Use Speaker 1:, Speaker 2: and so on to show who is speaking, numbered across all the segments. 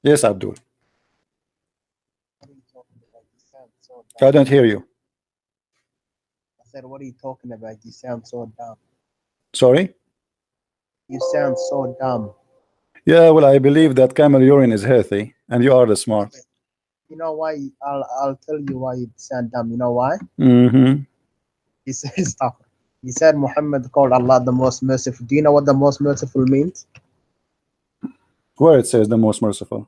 Speaker 1: Yes, Abdul.
Speaker 2: What are you talking about? You sound so
Speaker 1: I
Speaker 2: dumb.
Speaker 1: don't hear you.
Speaker 2: I said, what are you talking about? You sound so dumb.
Speaker 1: Sorry.
Speaker 2: You sound so dumb.
Speaker 1: Yeah, well, I believe that camel urine is healthy, and you are the smart.
Speaker 2: You know why? I'll tell you why you sound dumb. You know why?
Speaker 1: Mm-hmm.
Speaker 2: He says stuff. He said Muhammad called Allah the most merciful. Do you know what the most merciful means?
Speaker 1: Where it says the most merciful.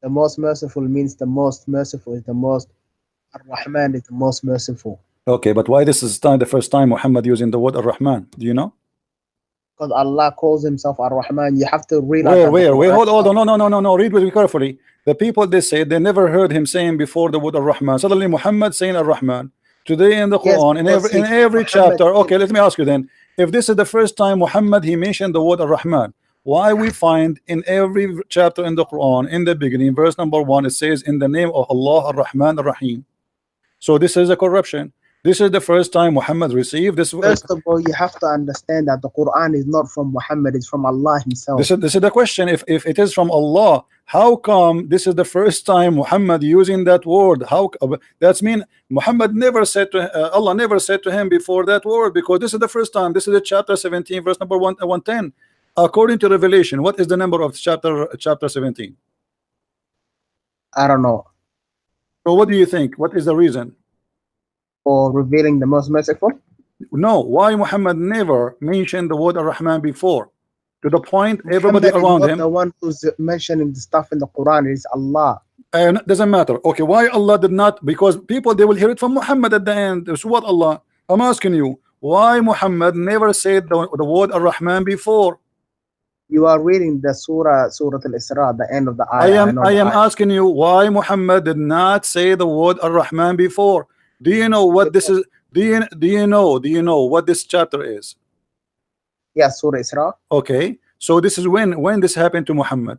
Speaker 2: The most merciful means the most merciful is the most. Ar-Rahman is the most merciful.
Speaker 1: Okay, but why this is the first time Muhammad using the word Ar-Rahman? Do you know?
Speaker 2: Because Allah calls himself Ar-Rahman. You have to realize
Speaker 1: Where,
Speaker 2: that the
Speaker 1: where? Wait,
Speaker 2: Quran
Speaker 1: hold on. No. Read with me carefully. The people, they say they never heard him saying before the word Ar-Rahman. Suddenly Muhammad saying Ar-Rahman. Today in the
Speaker 2: Yes,
Speaker 1: Quran, in
Speaker 2: because
Speaker 1: every
Speaker 2: Muhammad
Speaker 1: chapter. Okay, let me ask you then. If this is the first time Muhammad he mentioned the word Ar-Rahman, why we find in every chapter in the Quran, in the beginning, verse number 1, it says in the name of Allah Ar-Rahman Ar-Rahim. So this is a corruption. This is the first time Muhammad received this.
Speaker 2: First of all, you have to understand that the Quran is not from Muhammad, it's from Allah himself.
Speaker 1: This is the question. If it is from Allah, how come this is the first time Muhammad using that word? How that's mean Muhammad never said to Allah never said to him before that word, because this is the first time. This is the chapter 17, verse number 110. According to Revelation, what is the number of chapter 17?
Speaker 2: I don't know.
Speaker 1: So what do you think? What is the reason?
Speaker 2: For revealing the most merciful?
Speaker 1: No, why Muhammad never mentioned the word Ar-Rahman before? To the point everybody
Speaker 2: Muhammad
Speaker 1: around him.
Speaker 2: The one who's mentioning the stuff in the Quran is Allah.
Speaker 1: And it doesn't matter. Okay, why Allah did not? Because people, they will hear it from Muhammad at the end. So what Allah? I'm asking you, why Muhammad never said the word Ar-Rahman before?
Speaker 2: You are reading the Surah Al-Isra, the end of the ayah.
Speaker 1: I am asking you, why Muhammad did not say the word Ar-Rahman before? Do you know what this is? Do you know what this chapter is?
Speaker 2: Yeah, Surah Isra.
Speaker 1: Okay, so this is when this happened to Muhammad.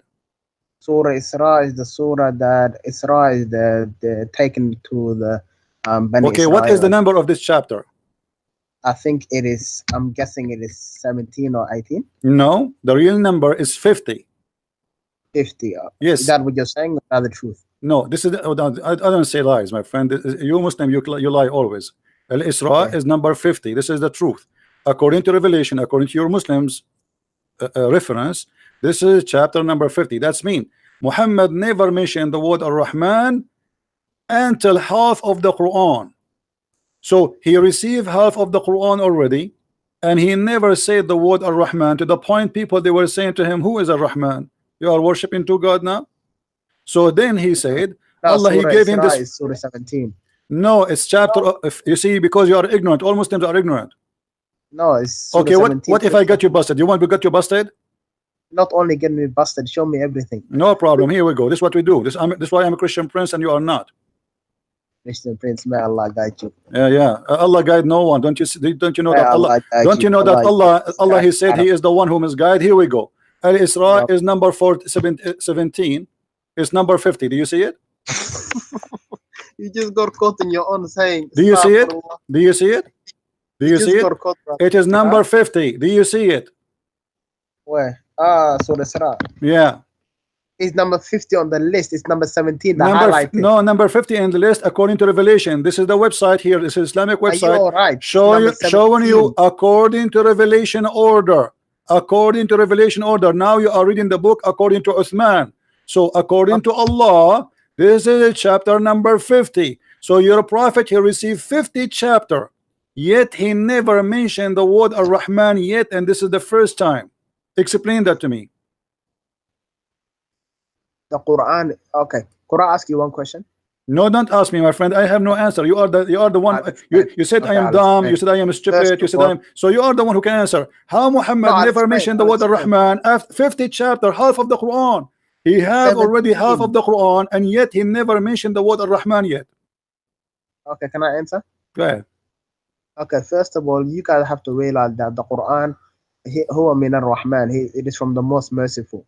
Speaker 2: Surah Isra is the surah that Isra is the taken to the Bani
Speaker 1: okay,
Speaker 2: Israel.
Speaker 1: what is the number of this chapter?
Speaker 2: I think it is, I'm guessing it is 17 or 18.
Speaker 1: No, the real number is 50.
Speaker 2: 50.
Speaker 1: Yes.
Speaker 2: Is that what you're saying, or the truth?
Speaker 1: No, this is I don't say lies, my friend. You Muslim, you lie always. Al-Isra is number 50. This is the truth. According to Revelation, according to your Muslims reference, this is chapter number 50. That's mean Muhammad never mentioned the word Ar-Rahman until half of the Quran. So he received half of the Quran already, and he never said the word Ar-Rahman, to the point people, they were saying to him, who is Ar-Rahman? You are worshiping two God now? So then he said,
Speaker 2: no,
Speaker 1: Allah, he gave him this.
Speaker 2: Is Surah 17.
Speaker 1: No, it's chapter. If you see, because you are ignorant, all Muslims are ignorant.
Speaker 2: No, it's Surah
Speaker 1: okay.
Speaker 2: 17.
Speaker 1: What if I got you busted? You want to get you busted?
Speaker 2: Not only get me busted, show me everything.
Speaker 1: No problem. Here we go. This is what we do. This is why I'm a Christian prince and you are not.
Speaker 2: Christian prince, may Allah guide you.
Speaker 1: Yeah. Allah guide no one. Don't you know
Speaker 2: may
Speaker 1: that Allah? Don't you know that Allah? He said He is the one who misguide. Here we go. Al-Isra is number 17. It's number 50. Do you see it?
Speaker 2: You just got caught in your own saying.
Speaker 1: Do you see it? Do you see it? Do you see it? It is number 50. Do you see it?
Speaker 2: Where? Surah Isra.
Speaker 1: Yeah.
Speaker 2: It's number 50 on the list. It's number 17.
Speaker 1: No, number 50 in the list according to Revelation. This is the website here. This is Islamic website.
Speaker 2: Are you all right?
Speaker 1: Showing you according to Revelation order. According to Revelation order. Now you are reading the book according to Uthman. So according to Allah, this is chapter number 50. So your prophet, he received 50 chapter, yet he never mentioned the word Ar-Rahman yet, and this is the first time. Explain that to me.
Speaker 2: The Quran. Okay, could I ask you one question?
Speaker 1: No, don't ask me, my friend. I have no answer. You are the one. You said okay, I am dumb. You said I am stupid. You said I am. So you are the one who can answer. How Muhammad never mentioned the word Ar-Rahman after 50 chapter, half of the Quran. He have already half of the Quran, and yet he never mentioned the word Ar-Rahman yet.
Speaker 2: Okay, can I answer?
Speaker 1: Go ahead.
Speaker 2: Okay, first of all, you guys have to realize that the Quran, huwa min ar-Rahman, it is from the most merciful.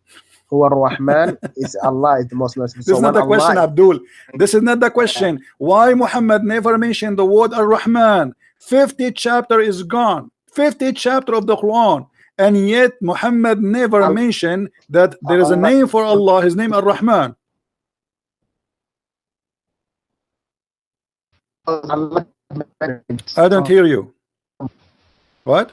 Speaker 2: Huwa ar-Rahman is Allah is the most merciful.
Speaker 1: This is not the question, Abdul. This is not the question. Why Muhammad never mentioned the word Ar-Rahman? 50 chapter is gone. 50 chapter of the Quran. and yet Muhammad never mentioned that there is a name for Allah, his name Ar-Rahman. I don't hear you. What?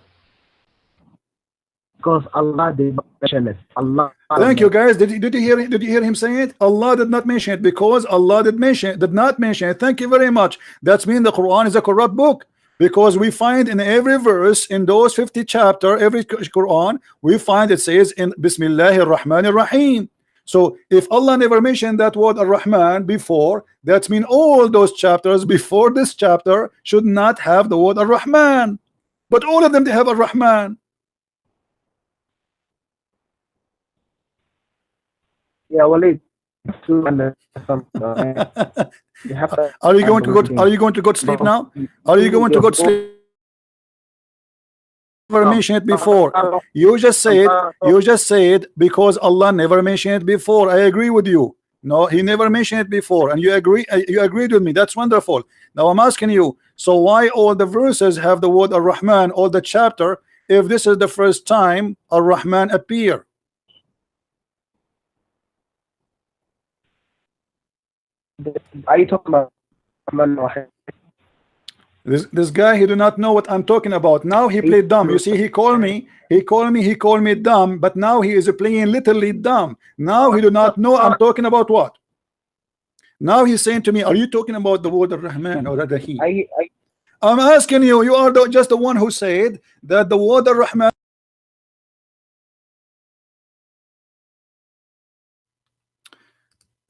Speaker 2: Because Allah did not mention it. Allah.
Speaker 1: Thank you, guys. Did you hear him saying it? Allah did not mention it because Allah did not mention it. Thank you very much. That's mean the Quran is a corrupt book, because we find in every verse in those 50 chapter, every Quran, we find it says in Bismillahir Rahmanir Rahim. So if Allah never mentioned that word Ar-Rahman before, that means all those chapters before this chapter should not have the word Ar-Rahman, but all of them they have Ar-Rahman.
Speaker 2: Yeah, Walid.
Speaker 1: Are you going to go to sleep now? Are you going to go to sleep? Never mentioned it before. You just said because Allah never mentioned it before. I agree with you. No, he never mentioned it before, and you agreed with me. That's wonderful. Now I'm asking you, so why all the verses have the word Ar-Rahman, all the chapter, if this is the first time Ar-Rahman appear?
Speaker 2: Are you talking about
Speaker 1: this guy? He do not know what I'm talking about. Now he played dumb. You see, he called me dumb, but now he is playing literally dumb. Now he do not know I'm talking about what. Now he's saying to me, are you talking about the word Ar-Rahman or Ar-Rahim? I'm asking you. You are just the one who said that the word Ar-Rahman.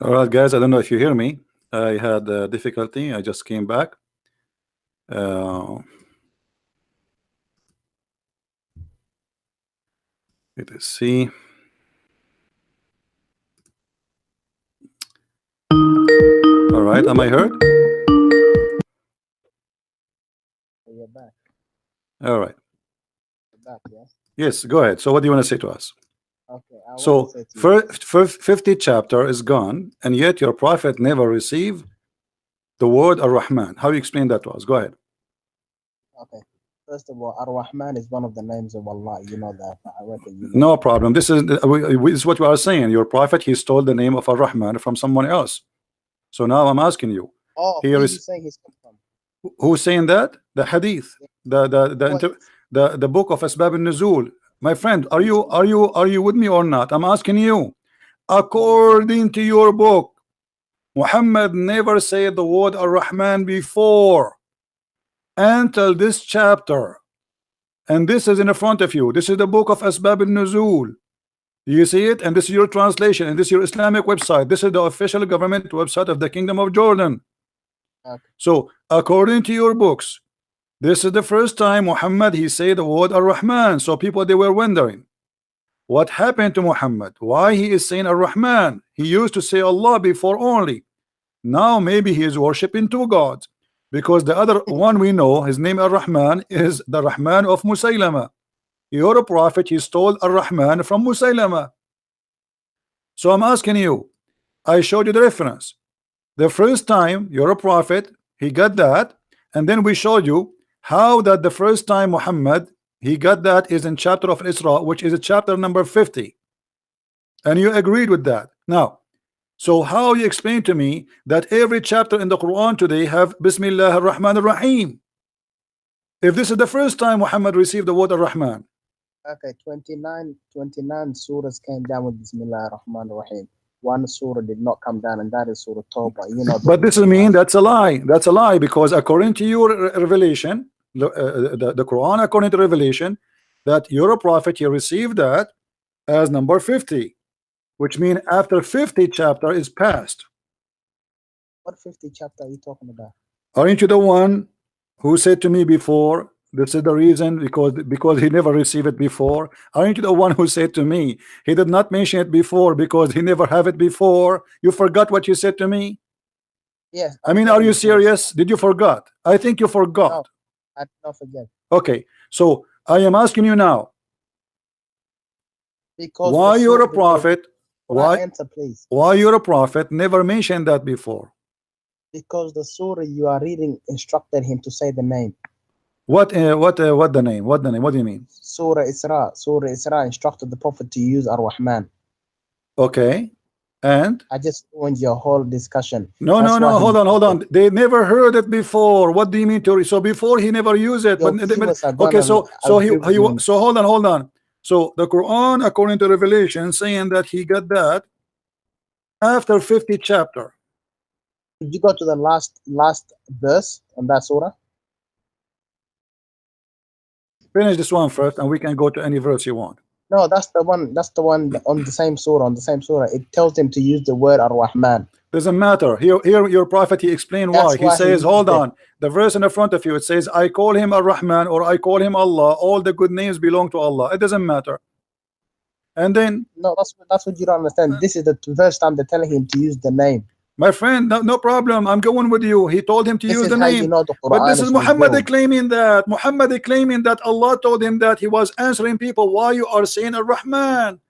Speaker 1: All right, guys, I don't know if you hear me. I had difficulty. I just came back. Let us see. All right, am I heard?
Speaker 2: You're back.
Speaker 1: All right.
Speaker 2: You're back, yes.
Speaker 1: Yes, go ahead. So what do you want to say to us?
Speaker 2: Okay.
Speaker 1: So first 50 chapter is gone, and yet your prophet never received the word Ar-Rahman. How you explain that to us? Go ahead.
Speaker 2: Okay. First of all, Ar-Rahman is one of the names of Allah. You know that.
Speaker 1: No problem. This is what we are saying. Your prophet, he stole the name of Ar-Rahman from someone else. So now I'm asking you.
Speaker 2: Oh,
Speaker 1: here
Speaker 2: is saying he's from.
Speaker 1: Who's saying that? The hadith, the book of Asbab al-Nuzul. My friend, are you with me or not? I'm asking you. According to your book, Muhammad never said the word Ar-Rahman before until this chapter, and this is in the front of you. This is the book of Asbab al-Nuzul. You see it, and this is your translation, and this is your Islamic website. This is the official government website of the Kingdom of Jordan.
Speaker 2: Okay.
Speaker 1: So according to your books, this is the first time Muhammad he said the word Ar-Rahman. So people, they were wondering what happened to Muhammad, why he is saying Ar-Rahman. He used to say Allah before only. Now maybe he is worshiping two gods, because the other one we know, his name Ar-Rahman, is the Rahman of Musaylama. Your prophet, he stole Ar-Rahman from Musaylama. So I'm asking you, I showed you the reference. The first time your prophet, he got that, and then we showed you how that the first time Muhammad he got that is in chapter of Isra, which is a chapter number 50, and you agreed with that. Now, so how you explain to me that every chapter in the Quran today have Bismillah ar-Rahman ar-Rahim, if this is the first time Muhammad received the word Ar-Rahman?
Speaker 2: Okay, 29 surahs came down with Bismillah ar-Rahman ar-Rahim. One surah did not come down, and that is Surah Tawbah. You know,
Speaker 1: but this is mean that's a lie. That's a lie, because according to your revelation, the Quran, according to revelation, that your prophet he received that as number 50, which means after 50 chapter is passed.
Speaker 2: What 50 chapter are you talking about?
Speaker 1: Aren't you the one who said to me before, this is the reason, because he never received it before? Aren't you the one who said to me he did not mention it before because he never have it before? You forgot what you said to me?
Speaker 2: Yes.
Speaker 1: I mean, are you serious? Did you forgot? I think you forgot.
Speaker 2: No, I did not forget.
Speaker 1: Okay, so I am asking you now,
Speaker 2: because
Speaker 1: why you're a prophet,
Speaker 2: answer, please.
Speaker 1: Why you're a prophet never mentioned that before?
Speaker 2: Because the surah you are reading instructed him to say the name.
Speaker 1: What the name? What the name? What do you mean?
Speaker 2: Surah Isra. Surah Isra instructed the Prophet to use Ar-Rahman.
Speaker 1: Okay. And
Speaker 2: I just ruined your whole discussion.
Speaker 1: no,
Speaker 2: That's why
Speaker 1: hold on. They never heard it before. What do you mean to? So before he never used it.
Speaker 2: Your
Speaker 1: But
Speaker 2: viewers are
Speaker 1: okay,
Speaker 2: gonna
Speaker 1: so
Speaker 2: agree with me.
Speaker 1: so hold on. So the Quran, according to Revelation, saying that he got that after 50 chapter.
Speaker 2: Could you go to the last verse on that surah?
Speaker 1: Finish this one first, and we can go to any verse you want.
Speaker 2: No, that's the one. That's the one on the same surah. On the same surah, it tells him to use the word Ar-Rahman.
Speaker 1: Doesn't matter. Here, your prophet, he explained why.
Speaker 2: That's
Speaker 1: He
Speaker 2: why
Speaker 1: says,
Speaker 2: he
Speaker 1: hold
Speaker 2: used
Speaker 1: on. The verse in the front of you, it says, I call him Ar-Rahman, or I call him Allah. All the good names belong to Allah. It doesn't matter. And then,
Speaker 2: No, that's what you don't understand. This is the first time they're telling him to use the name.
Speaker 1: my friend, no problem. I'm going with you. He told him to
Speaker 2: This
Speaker 1: use
Speaker 2: is
Speaker 1: the
Speaker 2: how
Speaker 1: name.
Speaker 2: you know the Quran
Speaker 1: But this is Muhammad
Speaker 2: revealed.
Speaker 1: claiming that. Muhammad claiming that Allah told him that he was answering people. Why you are saying Ar-Rahman?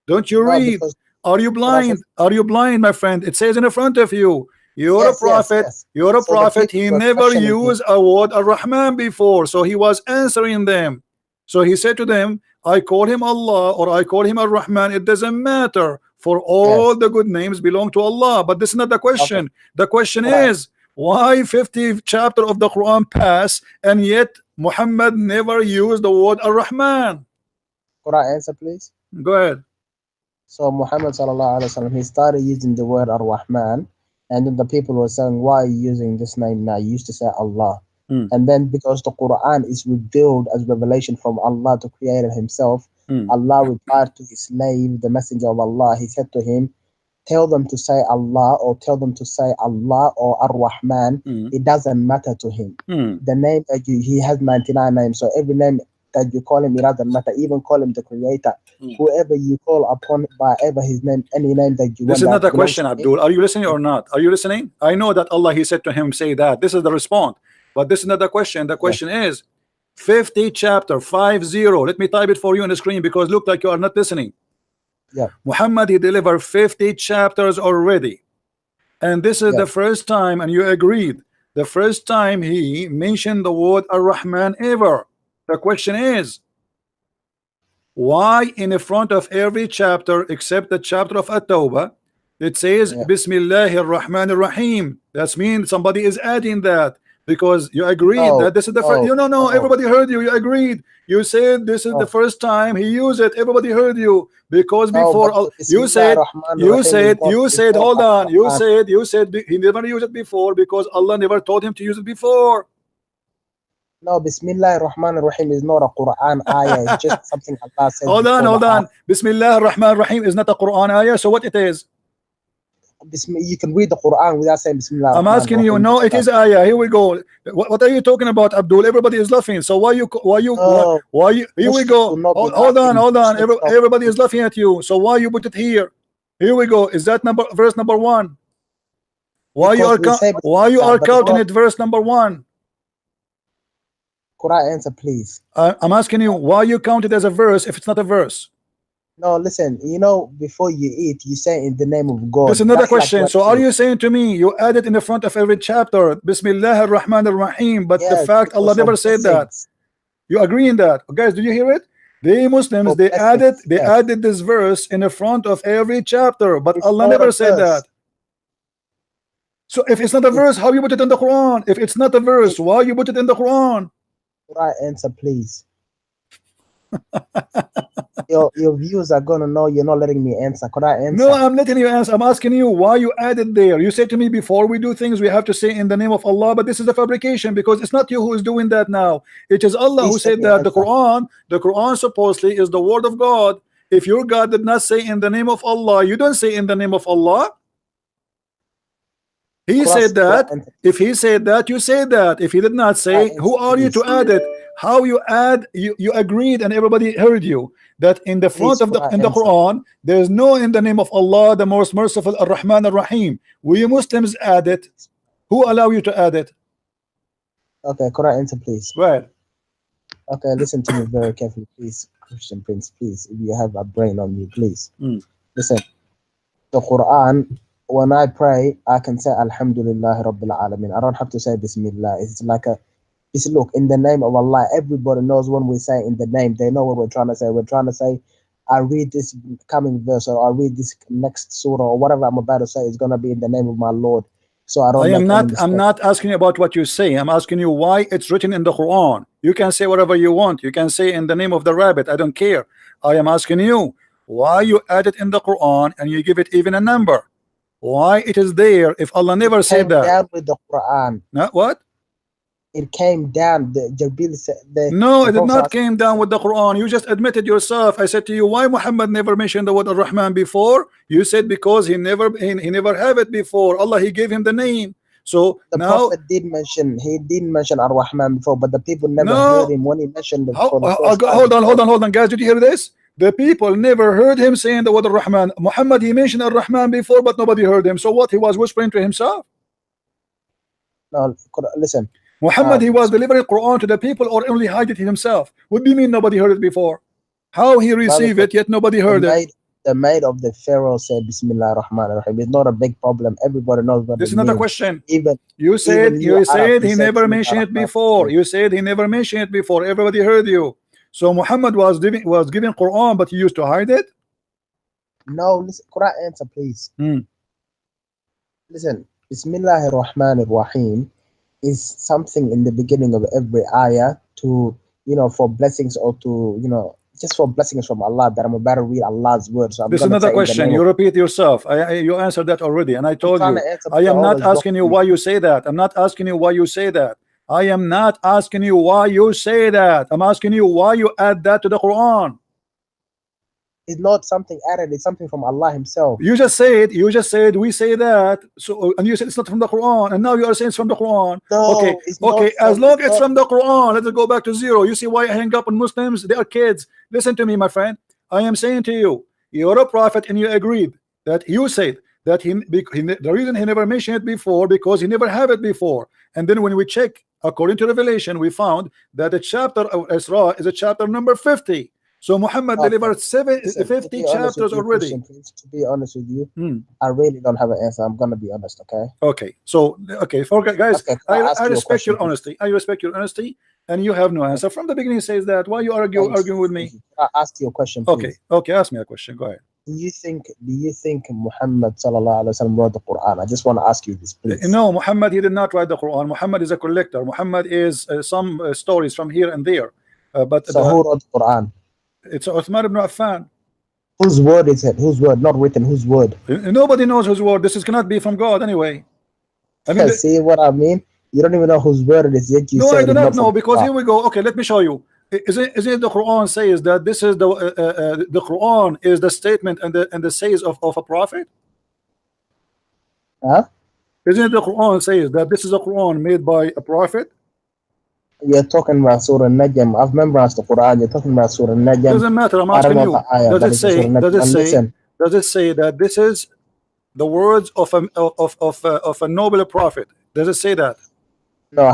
Speaker 1: Don't you
Speaker 2: No,
Speaker 1: read?
Speaker 2: because
Speaker 1: Are you blind? Are you blind, my friend? It says in the front of you. You're
Speaker 2: Yes,
Speaker 1: a prophet.
Speaker 2: yes.
Speaker 1: You're a
Speaker 2: So the
Speaker 1: prophet.
Speaker 2: people
Speaker 1: He
Speaker 2: were
Speaker 1: never
Speaker 2: questioning him.
Speaker 1: used a word Ar-Rahman before. So he was answering them. So he said to them, I call him Allah or I call him Ar-Rahman. It doesn't matter. For all
Speaker 2: Yes.
Speaker 1: the good names belong to Allah. But this is not the question. The question
Speaker 2: Right.
Speaker 1: is, why 50 chapter of the Quran pass and yet Muhammad never used the word Ar-Rahman?
Speaker 2: Quran answer, please.
Speaker 1: Go ahead.
Speaker 2: So Muhammad sallallahu alaihi wasallam, he started using the word Ar-Rahman, and then the people were saying, "Why are you using this name now? You used to say Allah." And then because the Quran is revealed as revelation from Allah to Creator Himself, Allah replied to His slave, the Messenger of Allah. He said to him, "Tell them to say Allah, or tell them to say Allah or Ar-Rahman. It doesn't matter to him. The name that he has 99 names, so every name that you call him, it doesn't matter. Even call him the Creator. Whoever you call upon by ever his name, any name that you want."
Speaker 1: This is not a
Speaker 2: that belongs
Speaker 1: question,
Speaker 2: to him.
Speaker 1: Abdul. Are you listening or not? Are you listening? I know that Allah, He said to him, say that. This is the response. But this is not the question. The question is 50 chapter 50. Let me type it for you on the screen because look like you are not listening.
Speaker 2: Yeah.
Speaker 1: Muhammad, he delivered 50 chapters already. And this is the first time, and you agreed, the first time he mentioned the word Ar-Rahman ever. The question is, why in the front of every chapter except the chapter of At-Tawbah it says Bismillahir Rahmanir Rahim? That means somebody is adding that because you agreed that this is the first. No, everybody heard you. You agreed. You said this is the first time he used it. Everybody heard you because before you said hold on. You said he never used it before because Allah never told him to use it before.
Speaker 2: No, Bismillah ar-Rahman ar-Rahim is not a Quran ayah. It's just something Allah says.
Speaker 1: Hold on. Bismillah ar-Rahman ar-Rahim is not a Quran ayah. So what it is?
Speaker 2: You can read the Quran without saying Bismillah.
Speaker 1: I'm asking you. No, it is ayah. Here we go. What are you talking about, Abdul? Everybody is laughing. So why you? Here we go. Hold on. Everybody is laughing at you. So why you put it here? Here we go. Is that verse number 1? Why you are counting it verse number 1?
Speaker 2: Quran answer, please.
Speaker 1: I'm asking you why you count it as a verse if it's not a verse.
Speaker 2: No, listen, before you eat, you say in the name of God.
Speaker 1: This is another question. Like so are you saying to me you add it in the front of every chapter, Bismillah ar-Rahman ar-Rahim, but the fact Allah never said that? You agree in that? Guys, did you hear it? The Muslims, they added this verse in the front of every chapter, but Allah never said that. So if it's not a verse, how you put it in the Quran? If it's not a verse, why you put it in the Quran?
Speaker 2: Right answer, please. your viewers are gonna know you're not letting me answer. Could I answer?
Speaker 1: No, I'm letting you answer. I'm asking you why you added there. You said to me before we do things we have to say in the name of Allah, but this is a fabrication because it's not you who is doing that now. It is Allah who said that. The Quran supposedly is the word of God. If your God did not say in the name of Allah, you don't say in the name of Allah. He said that. If he said that, you say that. If he did not say, who are you to add it? How you add? You agreed, and everybody heard you that in the front of the Quran, there is no in the name of Allah, the most merciful, Ar-Rahman Ar-Rahim. We Muslims add it. Who allow you to add it?
Speaker 2: Okay, Quran answer, please.
Speaker 1: Right.
Speaker 2: Okay, listen to me very carefully, please, Christian Prince. Please, if you have a brain on you, please listen. The Quran. When I pray, I can say Alhamdulillah Rabbil Alameen. I don't have to say Bismillah. It's like is look, in the name of Allah. Everybody knows when we say in the name, they know what we're trying to say. We're trying to say, I read this coming verse, or I read this next surah, or whatever I'm about to say is gonna be in the name of my Lord. So I don't.
Speaker 1: I'm not asking you about what you say. I'm asking you why it's written in the Quran. You can say whatever you want. You can say in the name of the rabbit. I don't care. I am asking you why you add it in the Quran and you give it even a number. Why it is there if Allah never said that?
Speaker 2: Down with the Quran.
Speaker 1: What?
Speaker 2: It came down.
Speaker 1: No, it did not came down with the Quran. You just admitted yourself. I said to you, why Muhammad never mentioned the word Ar-Rahman before? You said because he never have it before. Allah, he gave him the name. So
Speaker 2: the
Speaker 1: now
Speaker 2: Prophet did mention Ar-Rahman before, but the people never heard him when he mentioned it.
Speaker 1: Hold on, guys. Did you hear this? The people never heard him saying the word Ar-Rahman. Muhammad, he mentioned Ar-Rahman before, but nobody heard him. So what? He was whispering to himself?
Speaker 2: No, listen.
Speaker 1: Muhammad, he was delivering Quran to the people, or only hide it himself? What do you mean nobody heard it before? How he received it yet nobody heard it?
Speaker 2: The maid of the Pharaoh said Bismillah ar-Rahman ar-Rahim. It's not a big problem. Everybody knows what
Speaker 1: this is not a question.
Speaker 2: Even
Speaker 1: you said he never mentioned it before. You said he never mentioned it before. Everybody heard you. So Muhammad was giving Quran, but he used to hide it?
Speaker 2: No, listen, Quran answer, please. Listen, Bismillah ar-Rahman ar-Rahim is something in the beginning of every ayah to, for blessings, or to, just for blessings from Allah, that I'm about to read Allah's words. So
Speaker 1: this is another question. You repeat yourself. You answered that already, and I told you. I am not asking you why you say that. I'm not asking you why you say that. I am not asking you why you say that. I'm asking you why you add that to the Quran.
Speaker 2: It's not something added. It's something from Allah Himself.
Speaker 1: You just said we say that. So, and you said it's not from the Quran, and now you are saying it's from the Quran.
Speaker 2: No,
Speaker 1: okay. As long as it's from the Quran, let's go back to zero. You see why I hang up on Muslims? They are kids. Listen to me, my friend. I am saying to you, you're a prophet, and you agreed that you said that the reason he never mentioned it before because he never had it before. And then when we check according to Revelation, we found that the chapter of Isra is a chapter number 50. So Muhammad delivered 50 chapters already.
Speaker 2: To be honest with you, I really don't have an answer. I'm gonna be honest, okay?
Speaker 1: Okay. So guys, I respect your honesty. I respect your honesty, and you have no answer. From the beginning says that. Why you arguing with me?
Speaker 2: I ask you a question, please.
Speaker 1: Okay, ask me a question. Go ahead.
Speaker 2: Do you think Muhammad sallallahu alaihi wasallam wrote the Quran? I just want to ask you this, please.
Speaker 1: No, Muhammad, he did not write the Quran. Muhammad is a collector. Muhammad is some stories from here and there. But
Speaker 2: so who wrote the Quran?
Speaker 1: It's Uthman ibn Affan.
Speaker 2: Whose word is it? Whose word? Not written. Whose word?
Speaker 1: Nobody knows whose word. This cannot be from God anyway.
Speaker 2: I mean, see what I mean? You don't even know whose word it is yet. You
Speaker 1: no, I do not know, because here we go. Okay, let me show you. Isn't the Quran says that this is the Quran is the statement and the says of a prophet?
Speaker 2: Huh?
Speaker 1: Isn't the Quran says that this is a Quran made by a prophet?
Speaker 2: You're talking about Surah Najm. I've memorized the Quran. You're talking about Surah Najm.
Speaker 1: Doesn't matter. I'm asking you. Does it say that this is the words of a noble prophet? Does it say that?
Speaker 2: No,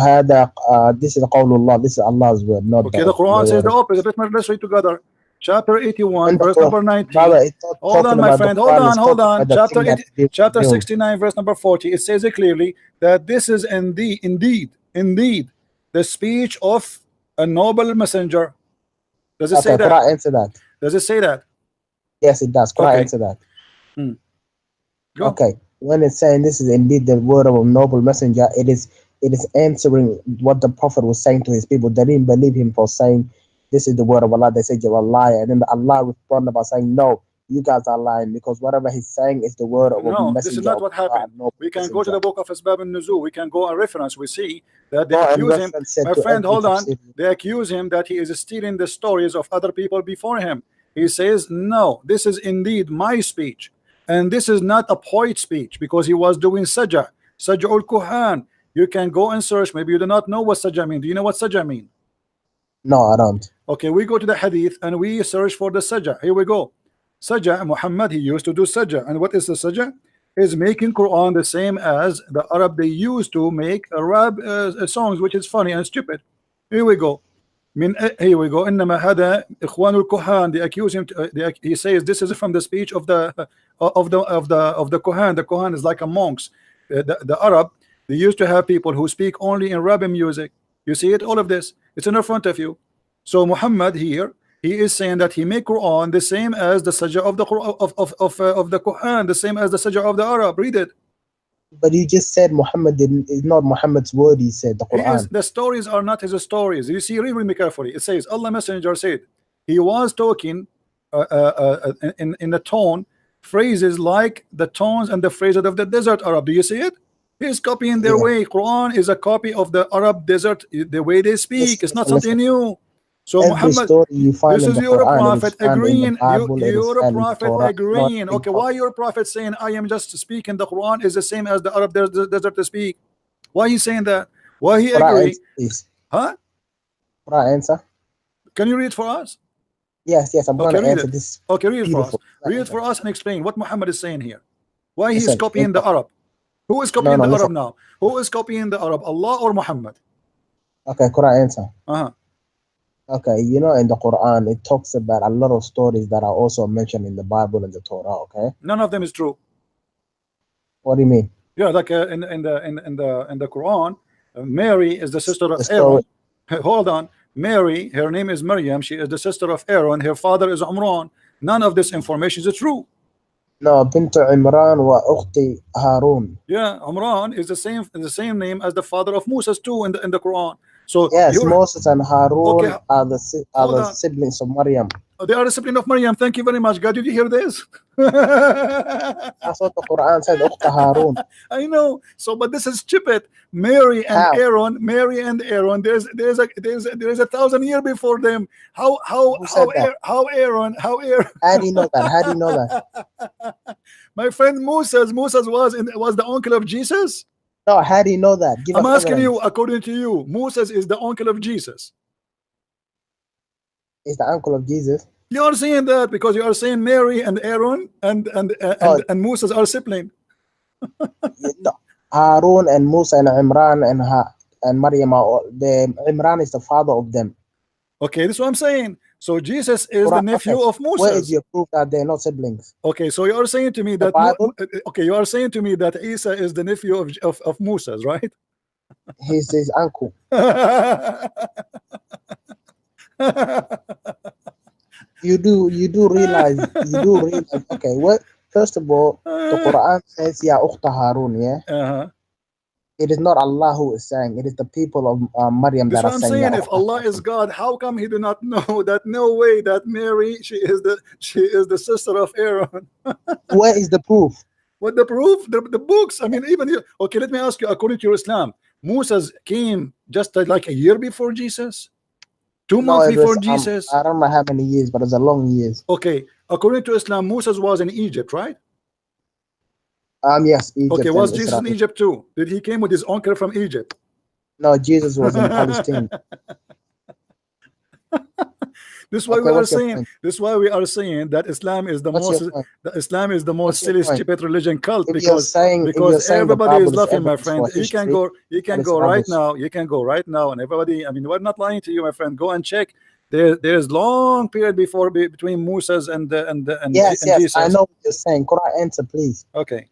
Speaker 2: this is Qawlullah. This is Allah's word. Not
Speaker 1: okay. The Quran says the opposite. Let's read together. Chapter 81, verse number 19. Hold on, my friend. Hold on. Chapter 69, verse number 40. It says it clearly that this is indeed the speech of a noble messenger. Does it say that?
Speaker 2: Quran answer that.
Speaker 1: Does it say that?
Speaker 2: Yes, it does. Quran answer that. Okay. When it's saying this is indeed the word of a noble messenger, it is answering what the prophet was saying to his people. They didn't believe him for saying this is the word of Allah. They said you're a liar. And then Allah responded by saying, no, you guys are lying, because whatever he's saying is the word of a messenger.
Speaker 1: No, this is not what happened. We can go to the book of Asbab al-Nuzul. We can go and reference. We see that they accuse him. My friend, hold on. They accuse him that he is stealing the stories of other people before him. He says, no, this is indeed my speech. And this is not a poet speech, because he was doing sajah al-Kuhan. You can go and search. Maybe you do not know what sajah mean. Do you know what sajah mean?
Speaker 2: No, I don't.
Speaker 1: Okay, we go to the hadith and we search for the sajah. Here we go. Sajah, Muhammad, he used to do sajah. And what is the sajah? Is making Quran the same as the Arab they used to make Arab songs, which is funny and stupid. Here we go. Here we go. إنما هذا إخوان الكهان. They accuse him. He says this is from the speech of the Kohan. The Kohan is like a monks. The Arab, they used to have people who speak only in Arabic music. You see it, all of this, it's in front of you. So Muhammad here, he is saying that he make Quran the same as the Sajjah of the Quran of the Quran, the same as the Sajjah of the Arab. Read it.
Speaker 2: But you just said Muhammad didn't. It's not Muhammad's word. He said the Quran.
Speaker 1: The stories are not his stories. You see, read me carefully. It says Allah Messenger said he was talking in the tone, phrases like the tones and the phrases of the desert Arab. Do you see it? He's copying their way. Quran is a copy of the Arab desert, the way they speak. It's not something new. So Muhammad, this is your prophet agreeing. Your prophet agreeing. Okay, why your prophet saying I am just speaking the Quran is the same as the Arab desert to speak? Why he saying that? Why he agree? Huh?
Speaker 2: Answer.
Speaker 1: Can you read for us?
Speaker 2: Yes, I'm going to answer this.
Speaker 1: Okay, read it for us. Read it for us and explain what Muhammad is saying here. Why he is copying the Arab? Who is copying the Arab now? Who is copying the Arab? Allah or Muhammad?
Speaker 2: Okay, Quran answer. Okay, you know, in the Quran, it talks about a lot of stories that are also mentioned in the Bible and the Torah. Okay,
Speaker 1: none of them is true.
Speaker 2: What do you mean?
Speaker 1: Yeah, like in the Quran, Mary is the sister of Aaron. Hold on, Mary, her name is Maryam. She is the sister of Aaron. Her father is Umran. None of this information is true.
Speaker 2: No, Bint Imran wa Ukhti Harun.
Speaker 1: Yeah, Umran is the same name as the father of Moses too in the Quran. So
Speaker 2: yes, Moses and Harun are the siblings of Maryam.
Speaker 1: They are the sibling of Maryam. Thank you very much. God, did you hear this?
Speaker 2: That's what the Quran said. Harun.
Speaker 1: I know. So, but this is stupid. Mary and Aaron. There's 1,000 years before them. How Aaron?
Speaker 2: How do you know that? How do you know that?
Speaker 1: My friend Moses was the uncle of Jesus.
Speaker 2: No, how do you know that?
Speaker 1: I'm asking you, according to you, Moses is the uncle of Jesus.
Speaker 2: Is the uncle of Jesus?
Speaker 1: You are saying that because you are saying Mary and Aaron and Moses are siblings.
Speaker 2: No, Harun and Musa and Imran and Maryam are Imran is the father of them.
Speaker 1: Okay, this is what I'm saying. So Jesus is the nephew of Moses.
Speaker 2: Where is your proof that they're not siblings?
Speaker 1: Okay, so you are saying to me that you are saying to me that Isa is the nephew of Moses, right?
Speaker 2: He's his uncle. You do realize. Okay, well, first of all, the Quran says Ya Ukhta Harun, yeah. It is not Allah who is saying. It is the people of Maryam that are saying.
Speaker 1: If Allah is God, how come he do not know that? No way that Mary she is the sister of Aaron.
Speaker 2: Where is the proof?
Speaker 1: What the proof? The books. I mean, even you. Okay, let me ask you. According to Islam, Moses came just like a year before Jesus. 2 months before Jesus.
Speaker 2: I don't know how many years, but it's a long years.
Speaker 1: Okay, according to Islam, Moses was in Egypt, right?
Speaker 2: Yes, Egypt.
Speaker 1: Okay, was Jesus in Egypt too? Did he came with his uncle from Egypt?
Speaker 2: No, Jesus was in Palestine.
Speaker 1: This is why we are saying. This is why we are saying that Islam is the most silly, stupid religion cult because everybody is laughing, my friend. You can go right now. You can go right now, and everybody. I mean, we're not lying to you, my friend. Go and check. There's long period between Moses and Jesus.
Speaker 2: I know what you're saying. Quran answer, please.
Speaker 1: Okay.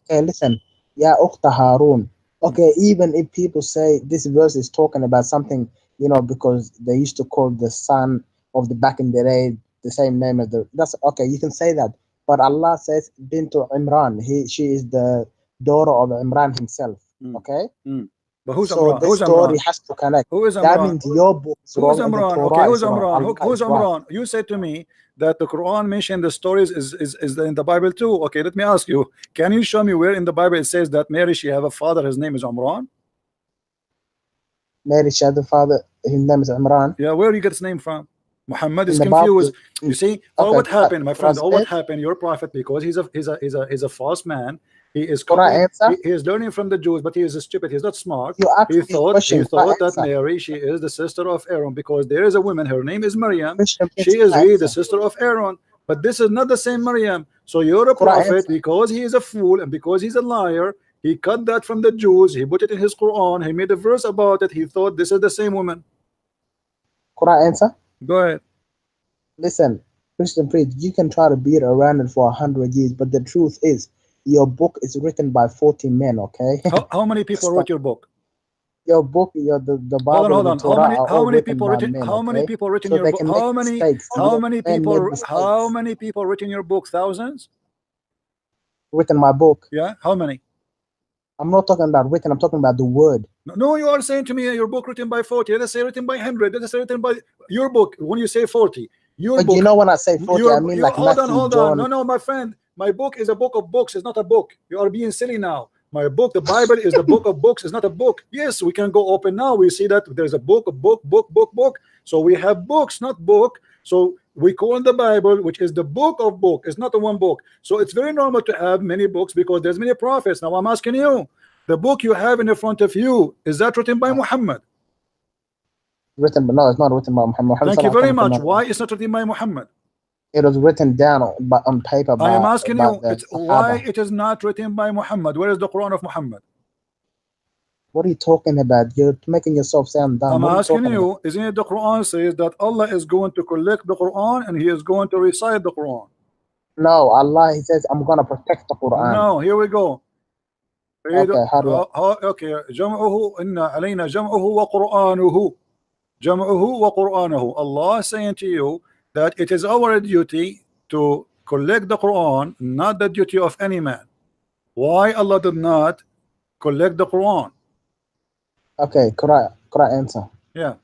Speaker 2: Listen. Ya Ukhta Harun. Okay, even if people say this verse is talking about something, you know, because they used to call the son of the back in the day the same name as that's okay, you can say that. But Allah says Bintu Imran. She is the daughter of Imran himself. Okay?
Speaker 1: But who's
Speaker 2: so
Speaker 1: Imran?
Speaker 2: this story has to connect.
Speaker 1: Who is Imran?
Speaker 2: That means your book is wrong.
Speaker 1: Who's Imran? Okay, who's Imran? Who's Imran? You said to me that the Quran mentioned the stories is in the Bible too. Okay, let me ask you. Can you show me where in the Bible it says that Mary she have a father, his name is Imran?
Speaker 2: Mary she had a father, his name is Imran.
Speaker 1: Yeah, where do you get his name from? Muhammad is confused. You see, what happened, my friend? What happened? Your prophet, because he's a false man. He is learning from the Jews, but he is stupid. He's not smart. He thought that Mary she is the sister of Aaron because there is a woman. Her name is Maryam. She is really the sister of Aaron. But this is not the same Maryam. So you're a prophet because he is a fool and because he's a liar. He cut that from the Jews. He put it in his Quran. He made a verse about it. He thought this is the same woman.
Speaker 2: Quran answer.
Speaker 1: Go ahead.
Speaker 2: Listen, Christian priest, you can try to beat around it for 100 years, but the truth is, your book is written by 40 men. Okay.
Speaker 1: How many people wrote your book?
Speaker 2: your book, the Bible,
Speaker 1: Hold on.
Speaker 2: the Torah are
Speaker 1: How
Speaker 2: all
Speaker 1: many
Speaker 2: written
Speaker 1: people
Speaker 2: by
Speaker 1: written?
Speaker 2: men,
Speaker 1: How many
Speaker 2: okay?
Speaker 1: people written
Speaker 2: So
Speaker 1: your
Speaker 2: they
Speaker 1: book?
Speaker 2: can make mistakes.
Speaker 1: How many
Speaker 2: Men
Speaker 1: people?
Speaker 2: made mistakes.
Speaker 1: How many people written your book? Thousands?
Speaker 2: Written my book.
Speaker 1: Yeah. How many?
Speaker 2: I'm not talking about written. I'm talking about the word.
Speaker 1: No, you are saying to me your book written by 40. Let's say written by 100. Let's say written by your book. When you say 40, your
Speaker 2: But
Speaker 1: book.
Speaker 2: you know when I say 40, I mean like
Speaker 1: hold
Speaker 2: Matthew,
Speaker 1: on.
Speaker 2: John.
Speaker 1: No, my friend. My book is a book of books. It's not a book. You are being silly now. My book, the Bible, is the book of books. It's not a book. Yes, we can go open now. We see that there's a book, book. So we have books, not book. So we call the Bible, which is the book of book. It's not a one book. So it's very normal to have many books because there's many prophets. Now I'm asking you, the book you have in front of you, is that written by Muhammad?
Speaker 2: Written, but no, it's not written by Muhammad.
Speaker 1: Thank you very much. Why is not written by Muhammad?
Speaker 2: It was written down on paper by,
Speaker 1: I am asking you, why
Speaker 2: Sahaba.
Speaker 1: it is not written by Muhammad? Where is the Quran of Muhammad?
Speaker 2: What are you talking about? You're making yourself sound dumb.
Speaker 1: I'm asking you, isn't it the Quran says that Allah is going to collect the Quran and He is going to recite the Quran?
Speaker 2: No, Allah, He says, I'm going to protect the Quran.
Speaker 1: No, here we go.
Speaker 2: Okay, how do
Speaker 1: okay, جمعه إن علينا جمعه وقرآنه جمعه وقرآنه. Allah is saying to you that it is our duty to collect the Quran, not the duty of any man. Why Allah did not collect the Quran?
Speaker 2: Okay, could I answer?
Speaker 1: Yeah.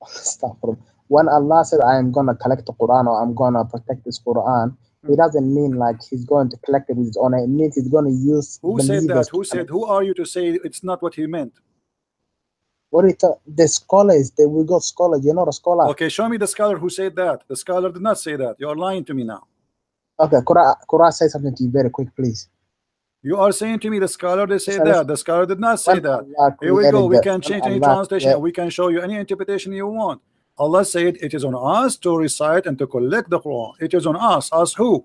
Speaker 2: Stop. When Allah said, I am going to collect the Quran or I'm going to protect this Quran, He doesn't mean like He's going to collect it with His own. It means He's going to use.
Speaker 1: Who said that? Who said? Who are you to say it's not what He meant?
Speaker 2: What are you the scholars? We got scholars. You're not a scholar.
Speaker 1: Okay, show me the scholar who said that. The scholar did not say that. You are lying to me now.
Speaker 2: Okay, could I say something to you very quick, please?
Speaker 1: You are saying to me the scholar they say that. The scholar did not say that. Here we go. We can change any translation. We can show you any interpretation you want. Allah said it is on us to recite and to collect the Quran. It is on us. Us who?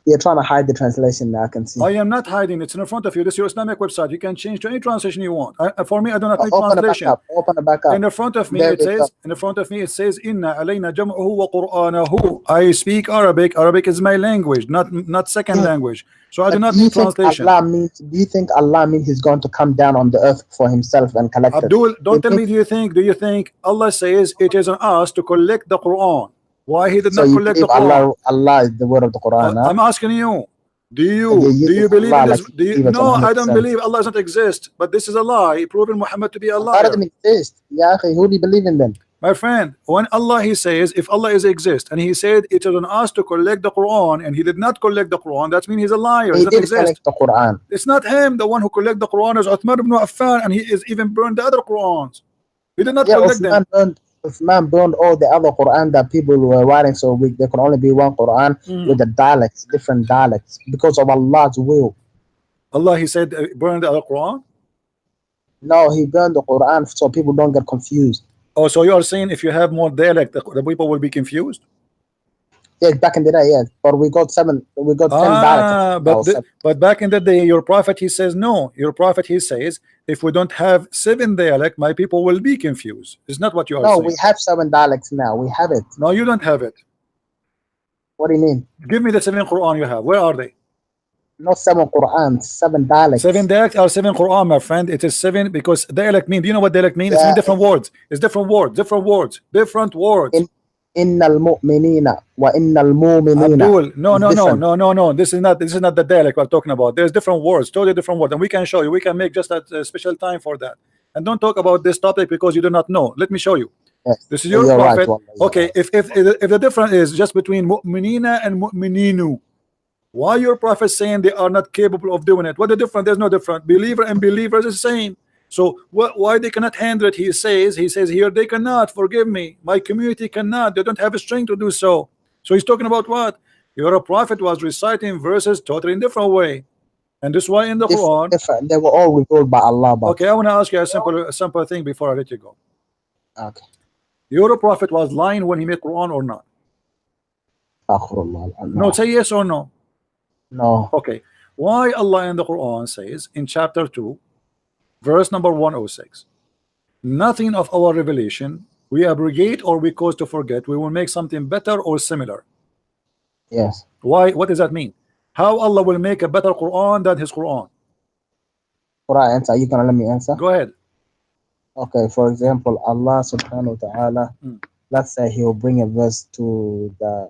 Speaker 2: You're trying to hide the translation now, I can see.
Speaker 1: I am not hiding. It's in front of you. This is your Islamic website. You can change to any translation you want. For me, I do not need translation.
Speaker 2: Open it back up.
Speaker 1: In the front of me, it says. In the front of me, it says, "Inna alayna jam'uhu wa qur'anahu." I speak Arabic. Arabic is my language, not second language. So I do not need translation.
Speaker 2: Do you think Allah means He's going to come down on the earth for Himself and collect
Speaker 1: Abdul,
Speaker 2: it?
Speaker 1: don't tell me. Do you think Allah says it is on us to collect the Quran? Why He did not collect the Quran?
Speaker 2: Allah is the word of the Quran.
Speaker 1: I'm asking you. Do you believe in this? No, I don't believe Allah does not exist. But this is a lie, proving Muhammad to be a liar.
Speaker 2: Allah doesn't exist. Yeah, who do you believe in then?
Speaker 1: My friend, when Allah He says, if Allah is exist, and He said it is on us to collect the Quran, and He did not collect the Quran, that means He's a liar.
Speaker 2: He did collect the Quran.
Speaker 1: It's not Him. The one who collect the Quran is Uthman ibn Affan, and he is even burned the other Qurans. He did not collect them.
Speaker 2: Uthman burned all the other Quran that people were writing, so there could only be one Quran with the dialects, different dialects, because of Allah's will.
Speaker 1: Allah, He said, burn the other Quran?
Speaker 2: No, He burned the Quran so people don't get confused.
Speaker 1: Oh, so you are saying if you have more dialect, the people will be confused?
Speaker 2: Yes, back in the day, yes. But we got 10 dialects.
Speaker 1: But back in the day, your prophet, he says no. Your prophet, he says, if we don't have 7 dialects, my people will be confused. It's not what you are saying.
Speaker 2: No, we have 7 dialects now. We have it.
Speaker 1: No, you don't have it.
Speaker 2: What do you mean?
Speaker 1: Give me the 7 Quran you have. Where are they?
Speaker 2: Not 7 Quran, 7 dialects.
Speaker 1: 7 dialects are 7 Quran, my friend. It is 7 because dialect mean. Do you know what dialect means?
Speaker 2: Yeah,
Speaker 1: it's different words. It's different words. Different words.
Speaker 2: Innal mu'minina wa innal mu'minina.
Speaker 1: Abdul, no. This is not the dialect we're talking about. There's different words, totally different words, and we can show you. We can make just a special time for that. And don't talk about this topic because you do not know. Let me show you.
Speaker 2: Yes.
Speaker 1: This is your prophet. Right, okay, if the difference is just between mu'minina and mu'mininu, why your prophet saying they are not capable of doing it? What the difference? There's no difference. Believer and believers is the same. So why they cannot handle it? He says here they cannot. Forgive me, my community cannot. They don't have a strength to do so. So he's talking about what? Your prophet was reciting verses totally in different way, and this is why in the Quran
Speaker 2: they were all revealed by Allah.
Speaker 1: Okay, I want to ask you a simple thing before I let you go.
Speaker 2: Okay.
Speaker 1: Your prophet was lying when he made Quran or not? No, say yes or no.
Speaker 2: No.
Speaker 1: Okay. Why Allah in the Quran says in chapter 2, verse number 106, nothing of our revelation we abrogate or we cause to forget, we will make something better or similar.
Speaker 2: Yes.
Speaker 1: Why? What does that mean? How Allah will make a better Quran than his Quran?
Speaker 2: Before I answer, are you gonna let me answer?
Speaker 1: Go ahead.
Speaker 2: Okay, for example, Allah subhanahu wa ta'ala, let's say he will bring a verse to the,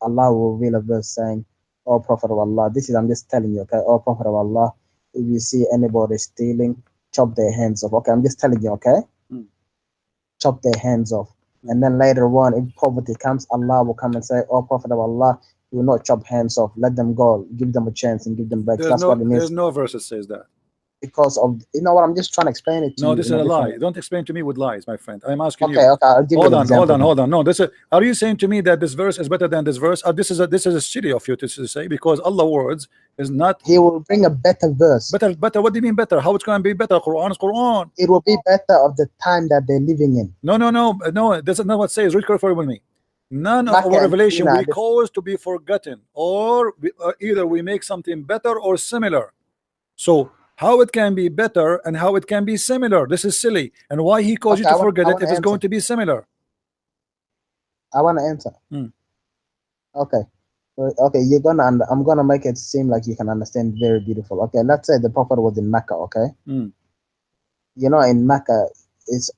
Speaker 2: Allah will reveal a verse saying, "Oh Prophet of Allah," this is, I'm just telling you, okay, "Oh Prophet of Allah, if you see anybody stealing, chop their hands off." Okay, I'm just telling you, okay? Chop their hands off. And then later on, if poverty comes, Allah will come and say, "Oh Prophet of Allah, you will not chop hands off. Let them go. Give them a chance and give them breaks." That's what it means.
Speaker 1: There's no verse that says that.
Speaker 2: Because of, you know what, I'm just trying to explain it to you.
Speaker 1: No, this is a lie. Don't explain to me with lies, my friend. I'm asking you.
Speaker 2: Okay, I'll give you an example.
Speaker 1: Hold on. No, this is, are you saying to me that this verse is better than this verse? This is a silly of you to say, because Allah's words is not.
Speaker 2: He will bring a better verse.
Speaker 1: Better. What do you mean better? How it's going to be better? Quran is Quran.
Speaker 2: It will be better of the time that they're living in.
Speaker 1: No. That's not what it says. Read carefully with me. None of our revelation we cause to be forgotten, or either we make something better or similar. So how it can be better and how it can be similar? This is silly. And why he caused you to forget it if it's going to be similar?
Speaker 2: I want to answer. Okay, you're gonna. I'm gonna make it seem like you can understand very beautiful. Okay, let's say the Prophet was in Mecca. Okay, you know, in Mecca, it's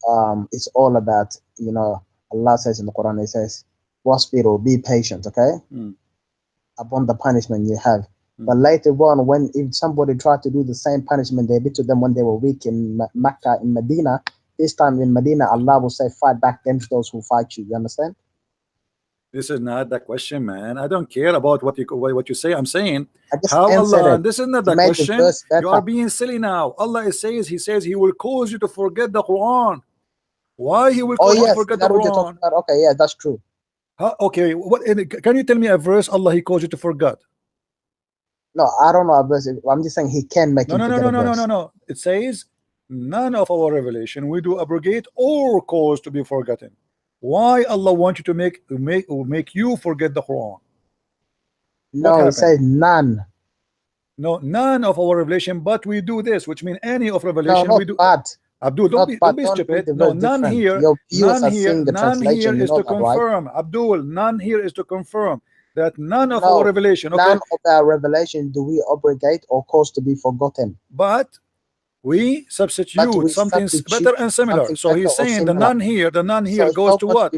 Speaker 2: all about, you know, Allah says in the Quran, He says, "Wasbiru, be patient." Okay, upon the punishment you have. But later on, when if somebody tried to do the same punishment they did to them when they were weak in Mecca, in Medina, this time in Medina, Allah will say, "Fight back against those who fight you." You understand?
Speaker 1: This is not the question, man. I don't care about what you say. I'm saying
Speaker 2: how Allah.
Speaker 1: This is not the question. You are being silly now. Allah says, He says He will cause you to forget the Quran. Why He will cause you to forget the Quran?
Speaker 2: Okay, yeah, that's true.
Speaker 1: Okay, what can you tell me a verse Allah He caused you to forget?
Speaker 2: No, I don't know a verse. I'm just saying He can make him forget a verse.
Speaker 1: No. It says, none of our revelation we do abrogate or cause to be forgotten. Why Allah want you to make you forget the Quran?
Speaker 2: No, it says none.
Speaker 1: No, none of our revelation, but we do this, which means any of revelation we do.
Speaker 2: But
Speaker 1: Abdul, don't be stupid. No, none here is to confirm. Abdul, none here is to confirm that none of our revelation. Okay?
Speaker 2: None of our revelation do we abrogate or cause to be forgotten.
Speaker 1: But we substitute something better and similar. So he's saying the none here goes to what?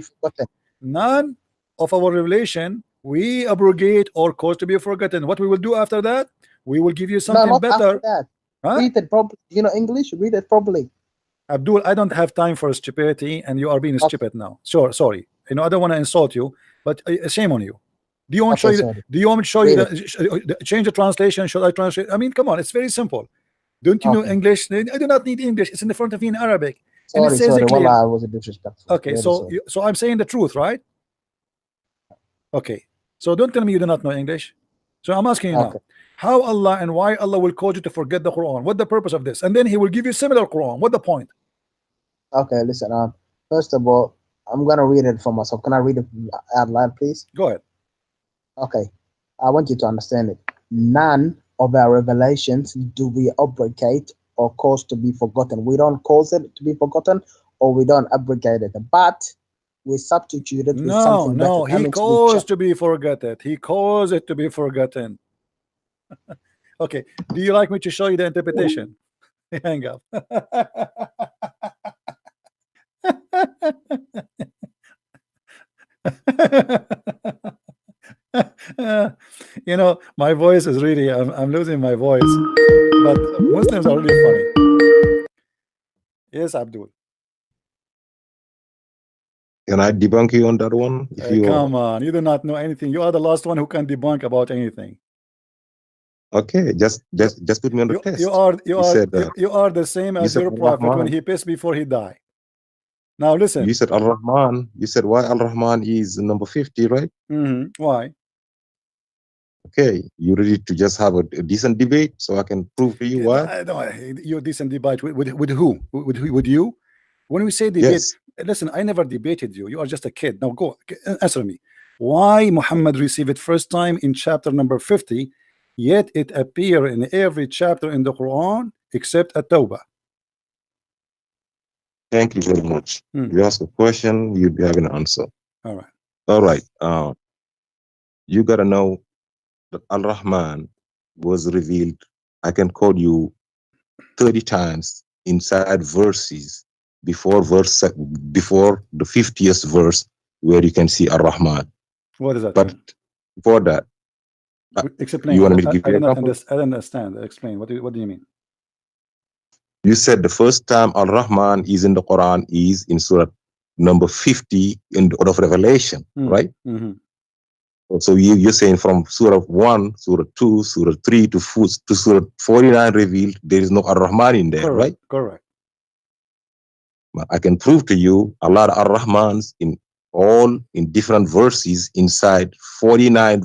Speaker 1: None of our revelation we abrogate or cause to be forgotten. What we will do after that? We will give you something better.
Speaker 2: Read it properly. You know English? Read it properly.
Speaker 1: Abdul, I don't have time for stupidity, and you are being stupid now. Sure, sorry. You know, I don't want to insult you, but shame on you. Do you want to show you? Do you want me to show you change the translation? Should I translate? I mean, come on, it's very simple. Don't you know English? I do not need English. It's in the front of me in Arabic.
Speaker 2: Sorry, well, I was disrespectful.
Speaker 1: Okay, so I'm saying the truth, right? Okay, so don't tell me you do not know English. So I'm asking you now, how Allah and why Allah will cause you to forget the Quran? What the purpose of this? And then He will give you similar Quran. What the point?
Speaker 2: Okay, listen. First of all, I'm gonna read it for myself. Can I read it out loud, please?
Speaker 1: Go ahead.
Speaker 2: Okay, I want you to understand it. None of our revelations do we abrogate or cause to be forgotten. We don't cause it to be forgotten, or we don't abrogate it, but we substitute it with something better.
Speaker 1: No, He caused to be forgotten. He caused it to be forgotten. Okay, do you like me to show you the interpretation? Hang up. You know, my voice is really, I'm losing my voice, but Muslims are really funny. Yes, Abdul.
Speaker 3: Can I debunk you on that one?
Speaker 1: Come on, you do not know anything. You are the last one who can debunk about anything.
Speaker 3: Okay, just put me on the test.
Speaker 1: You are the same as your prophet when he pissed before he died. Now listen.
Speaker 3: You said Al-Rahman. You said why Al-Rahman is number 50, right?
Speaker 1: Why?
Speaker 3: Okay, you ready to just have a decent debate so I can prove to you why?
Speaker 1: No, your decent debate with who? With you? When we say debate, listen, I never debated you. You are just a kid. Now go answer me. Why Muhammad received it first time in chapter number 50, yet it appears in every chapter in the Quran except At-Tawbah?
Speaker 3: Thank you very much. You ask a question, you'd be having an answer.
Speaker 1: All right.
Speaker 3: You gotta know that Al-Rahman was revealed, I can call you 30 times inside verses before the 50th verse where you can see Ar-Rahman.
Speaker 1: What does that
Speaker 3: But
Speaker 1: mean?
Speaker 3: before that,
Speaker 1: Explain.
Speaker 3: you want me to
Speaker 1: I
Speaker 3: give you
Speaker 1: do
Speaker 3: an
Speaker 1: not
Speaker 3: example?
Speaker 1: I don't understand. Explain. What do you mean?
Speaker 3: You said the first time Al-Rahman is in the Quran is in Surah number 50 in the order of Revelation, right?
Speaker 1: Mm-hmm.
Speaker 3: So you're saying from Surah 1, Surah 2, Surah 3 to Surah 49 revealed, there is no Ar-Rahman in there,
Speaker 1: Correct.
Speaker 3: right?
Speaker 1: Correct.
Speaker 3: I can prove to you a lot of Ar-Rahmans in different verses inside 49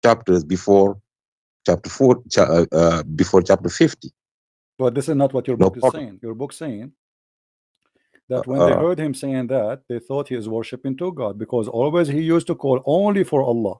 Speaker 3: chapters before chapter 4, before chapter 50.
Speaker 1: But this is not what your
Speaker 3: No
Speaker 1: book is
Speaker 3: problem.
Speaker 1: saying. Your book saying that when they heard him saying that, they thought he is worshiping two God, because always he used to call only for Allah,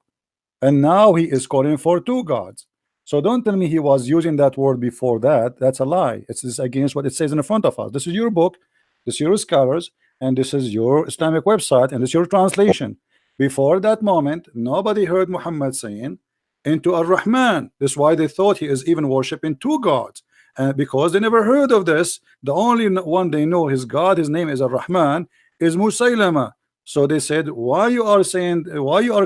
Speaker 1: and now he is calling for two gods. So don't tell me he was using that word before that. That's a lie. It's against what it says in the front of us. This is your book, this is your scholars, and this is your Islamic website, and this is your translation. Before that moment, nobody heard Muhammad saying into Ar-Rahman. That's why they thought he is even worshiping two gods. And because they never heard of this, the only one they know his God, his name is Ar-Rahman, is Musaylama. So they said, why you are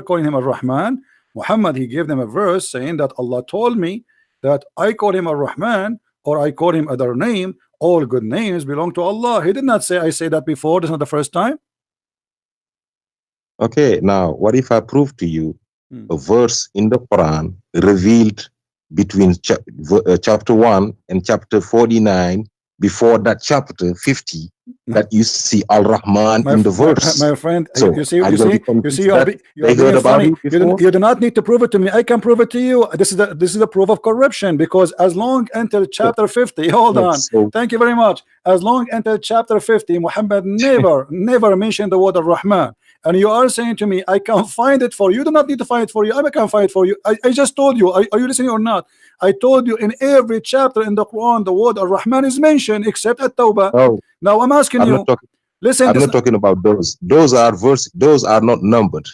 Speaker 1: calling him Ar-Rahman? Muhammad, he gave them a verse saying that Allah told me that I call him Ar-Rahman, or I call him other name. All good names belong to Allah. He did not say I say that before. This is not the first time.
Speaker 3: Okay, now what if I prove to you a verse in the Quran revealed between chapter 1 and chapter 49, before that chapter 50, that you see Al-Rahman in the verse?
Speaker 1: My friend,
Speaker 3: So
Speaker 1: you see,
Speaker 3: are you are
Speaker 1: being funny. You do not need to prove it to me. I can prove it to you. This is the proof of corruption, because as long until chapter 50, hold on. Thank you very much. As long until chapter 50, Muhammad never mentioned the word Ar-Rahman. And you are saying to me, I can find it for you. You do not need to find it for you. I can find it for you. I just told you. Are you listening or not? I told you in every chapter in the Quran, the word Ar-Rahman is mentioned, except at Tawbah.
Speaker 3: Oh,
Speaker 1: now I'm asking you. Listen,
Speaker 3: I'm not talking about those. Those are verses. Those are not numbered.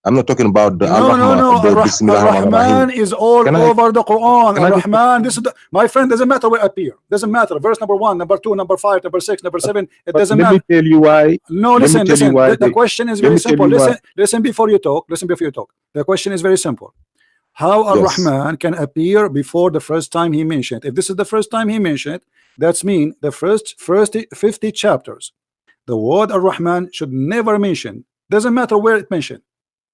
Speaker 3: I'm not talking about the Ar-Rahman.
Speaker 1: Ar-Rahman is all over the Quran. Ar-Rahman, this is my friend, doesn't matter where it appear. Doesn't matter. Verse number 1, number 2, number 5, number 6, number 7. It doesn't matter.
Speaker 3: Let me tell you why.
Speaker 1: No, listen. The question is very simple. Listen before you talk. Listen before you talk. The question is very simple. How Ar-Rahman can appear before the first time he mentioned? If this is the first time he mentioned, that's mean the first 50 chapters. The word Ar-Rahman should never mention. Doesn't matter where it mentioned.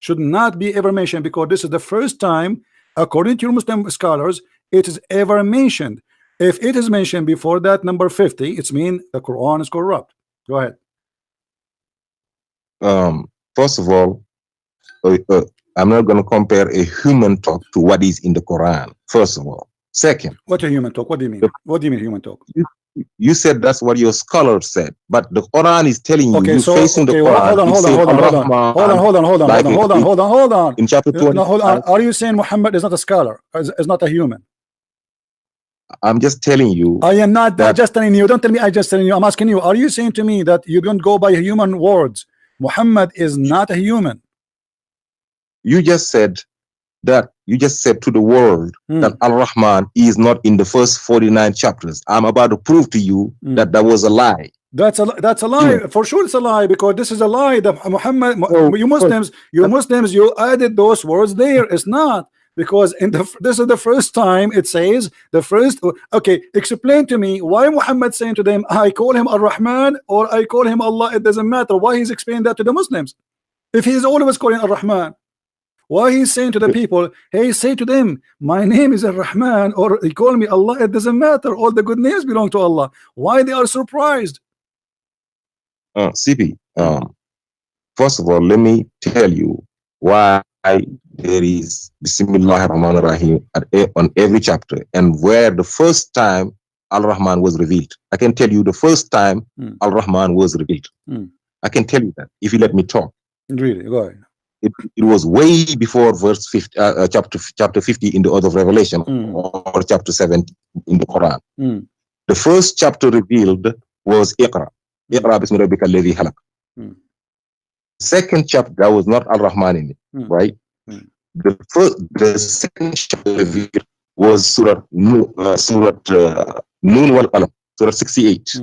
Speaker 1: Should not be ever mentioned, because this is the first time, according to your Muslim scholars, it is ever mentioned. If it is mentioned before that number 50, it's mean the Quran is corrupt. Go ahead.
Speaker 3: First of all, I'm not going to compare a human talk to what is in the Quran. First of all. Second,
Speaker 1: what a human talk? What do you mean? What do you mean human talk?
Speaker 3: You said that's what your scholar said, but the Quran is telling you.
Speaker 1: Okay, so
Speaker 3: facing the Quran.
Speaker 1: Hold on.
Speaker 3: In chapter 20,
Speaker 1: hold on. Are you saying Muhammad is not a scholar? Is not a human?
Speaker 3: I'm just telling you.
Speaker 1: I am not just telling you. Don't tell me I just telling you. I'm asking you. Are you saying to me that you don't go by human words? Muhammad is not a human.
Speaker 3: You just said that. You just said to the world that Al-Rahman is not in the first 49 chapters. I'm about to prove to you that that was a lie.
Speaker 1: That's a lie. For sure it's a lie, because this is a lie that Muhammad, you Muslims, you added those words there. It's not, because this is the first time it says the first. Okay, explain to me why Muhammad saying to them, I call him Ar-Rahman or I call him Allah. It doesn't matter. Why he's explaining that to the Muslims if he's always calling Ar-Rahman? Why he's saying to the people, hey, say to them, my name is Ar-Rahman, or he call me Allah? It doesn't matter. All the good names belong to Allah. Why they are surprised?
Speaker 3: CP, first of all, let me tell you why there is Bismillahir Rahmanir Rahim on every chapter, and where the first time Al-Rahman was revealed. I can tell you the first time Al-Rahman was revealed. I can tell you that if you let me talk.
Speaker 1: Really, go ahead.
Speaker 3: It was way before verse 50, chapter 50 in the order of Revelation, or chapter 7 in the Quran. The first chapter revealed was Iqra. Iqra bismi rabbika alladhi halaq. Second chapter, there was not Al-Rahman in it, right? the second chapter revealed was Surah Noon wal Qalam, Surah 68.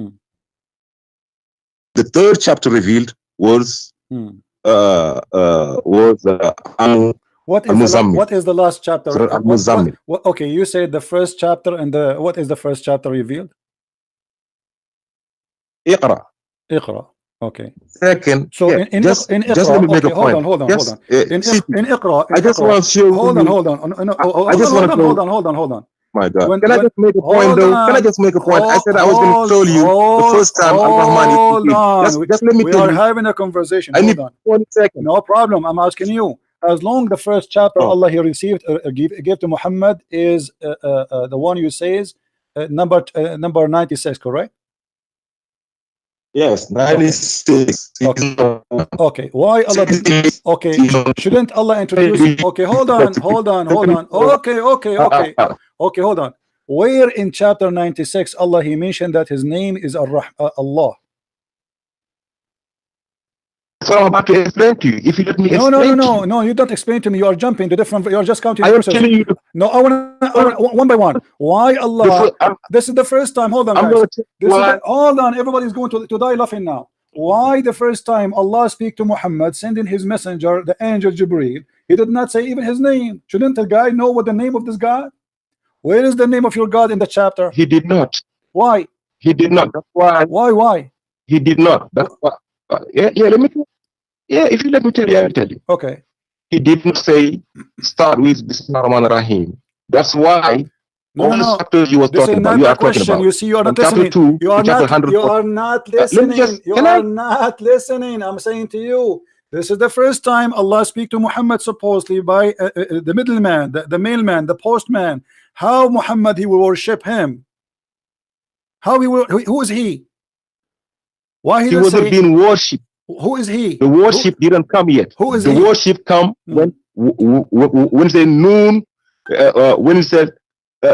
Speaker 3: The third chapter revealed was
Speaker 1: what is the last chapter? Okay, you said the first chapter, and what is the first chapter revealed?
Speaker 3: Iqra.
Speaker 1: Okay.
Speaker 3: Second,
Speaker 1: so
Speaker 3: yeah,
Speaker 1: in
Speaker 3: just
Speaker 1: Iqra,
Speaker 3: let me make a point.
Speaker 1: Hold on. In Iqra,
Speaker 3: I just want to show.
Speaker 1: Hold on. Hold on.
Speaker 3: My God. Can I just make a point though? Can I just make a point? I said I was going to tell you the first time Al-Rahman. Just let me tell you.
Speaker 1: We are having a conversation.
Speaker 3: I need 20 seconds.
Speaker 1: No problem. I'm asking you. As long the first chapter Allah he received gave to Muhammad is the one you say is number 96, correct?
Speaker 3: Yes, 96.
Speaker 1: Okay. Why Allah? Okay. Shouldn't Allah introduce? Okay. Hold on. Okay. Hold on. Where in chapter 96 Allah he mentioned that his name is Allah?
Speaker 3: So I'm about to explain to you. If you let me explain.
Speaker 1: No, you don't explain to me. You are jumping to different. You are just counting.
Speaker 3: I am telling you.
Speaker 1: No, I want one by one. Why Allah? This is the first time. Hold on, guys. Hold on. Everybody's going to die laughing now. Why the first time Allah speak to Muhammad, sending his messenger, the angel Jibreel, he did not say even his name? Shouldn't the guy know what the name of this God? Where is the name of your God in the chapter?
Speaker 3: He did not.
Speaker 1: Why?
Speaker 3: He did not. That's why.
Speaker 1: Why?
Speaker 3: He did not. That's why. Let me. Yeah, if you let me tell you, I will tell you.
Speaker 1: Okay.
Speaker 3: He didn't say start with Bismillah Rahman Rahim. That's why all the chapters you were talking about, you are talking about.
Speaker 1: You see, you are not listening. You are not listening. You are not listening. I'm saying to you, this is the first time Allah speak to Muhammad supposedly by the middleman, the mailman, the postman. How Muhammad he will worship him? How he will? Who is he? Why
Speaker 3: he wasn't being worshipped?
Speaker 1: Who is he?
Speaker 3: The worship didn't come yet.
Speaker 1: Who is
Speaker 3: the
Speaker 1: he?
Speaker 3: worship come when it said noon, when it said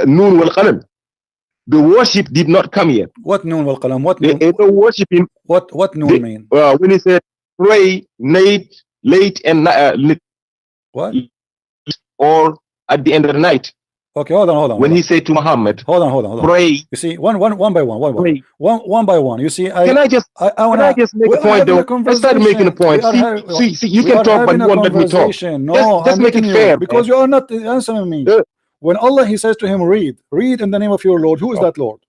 Speaker 3: noon wal qalam. The worship did not come yet.
Speaker 1: What noon wal qalam? What noon?
Speaker 3: They worshiping.
Speaker 1: What noon mean?
Speaker 3: When he said pray late and
Speaker 1: what?
Speaker 3: Or at the end of the night.
Speaker 1: Okay, hold on.
Speaker 3: When he said to Muhammad,
Speaker 1: hold on.
Speaker 3: Pray.
Speaker 1: You see, one by one. You see,
Speaker 3: can I just make a point though? I started making a point. See, you can talk, but you won't let me talk.
Speaker 1: No,
Speaker 3: just make it fair.
Speaker 1: Because you are not answering me. When Allah he says to him, read in the name of your Lord. Who is that Lord?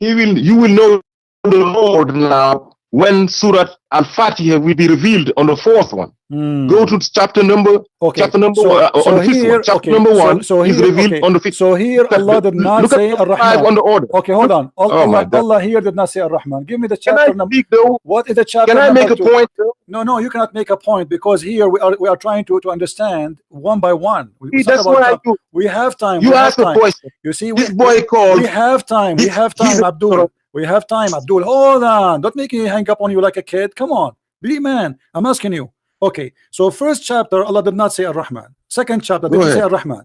Speaker 3: You will know the Lord now when Surah Al-Fatiha will be revealed on the fourth one. Go to chapter number. Okay. Chapter number on the fifth one. Chapter number 1 is revealed on the fifth.
Speaker 1: So here Allah did not say Ar-Rahman.
Speaker 3: On the order.
Speaker 1: Okay, hold on. Allah here did not say Ar-Rahman. Give me the chapter number. What is the chapter?
Speaker 3: Can I make a point?
Speaker 1: No, you cannot make a point because here we are trying to understand one by one.
Speaker 3: That's what I do.
Speaker 1: We have time.
Speaker 3: You ask a question.
Speaker 1: You see,
Speaker 3: this boy called.
Speaker 1: We have time. Abdul. We have time, Abdul. Hold on. Don't make me hang up on you like a kid. Come on. Be man. I'm asking you. Okay. So first chapter, Allah did not say Ar-Rahman. Second chapter, did he say Ar-Rahman?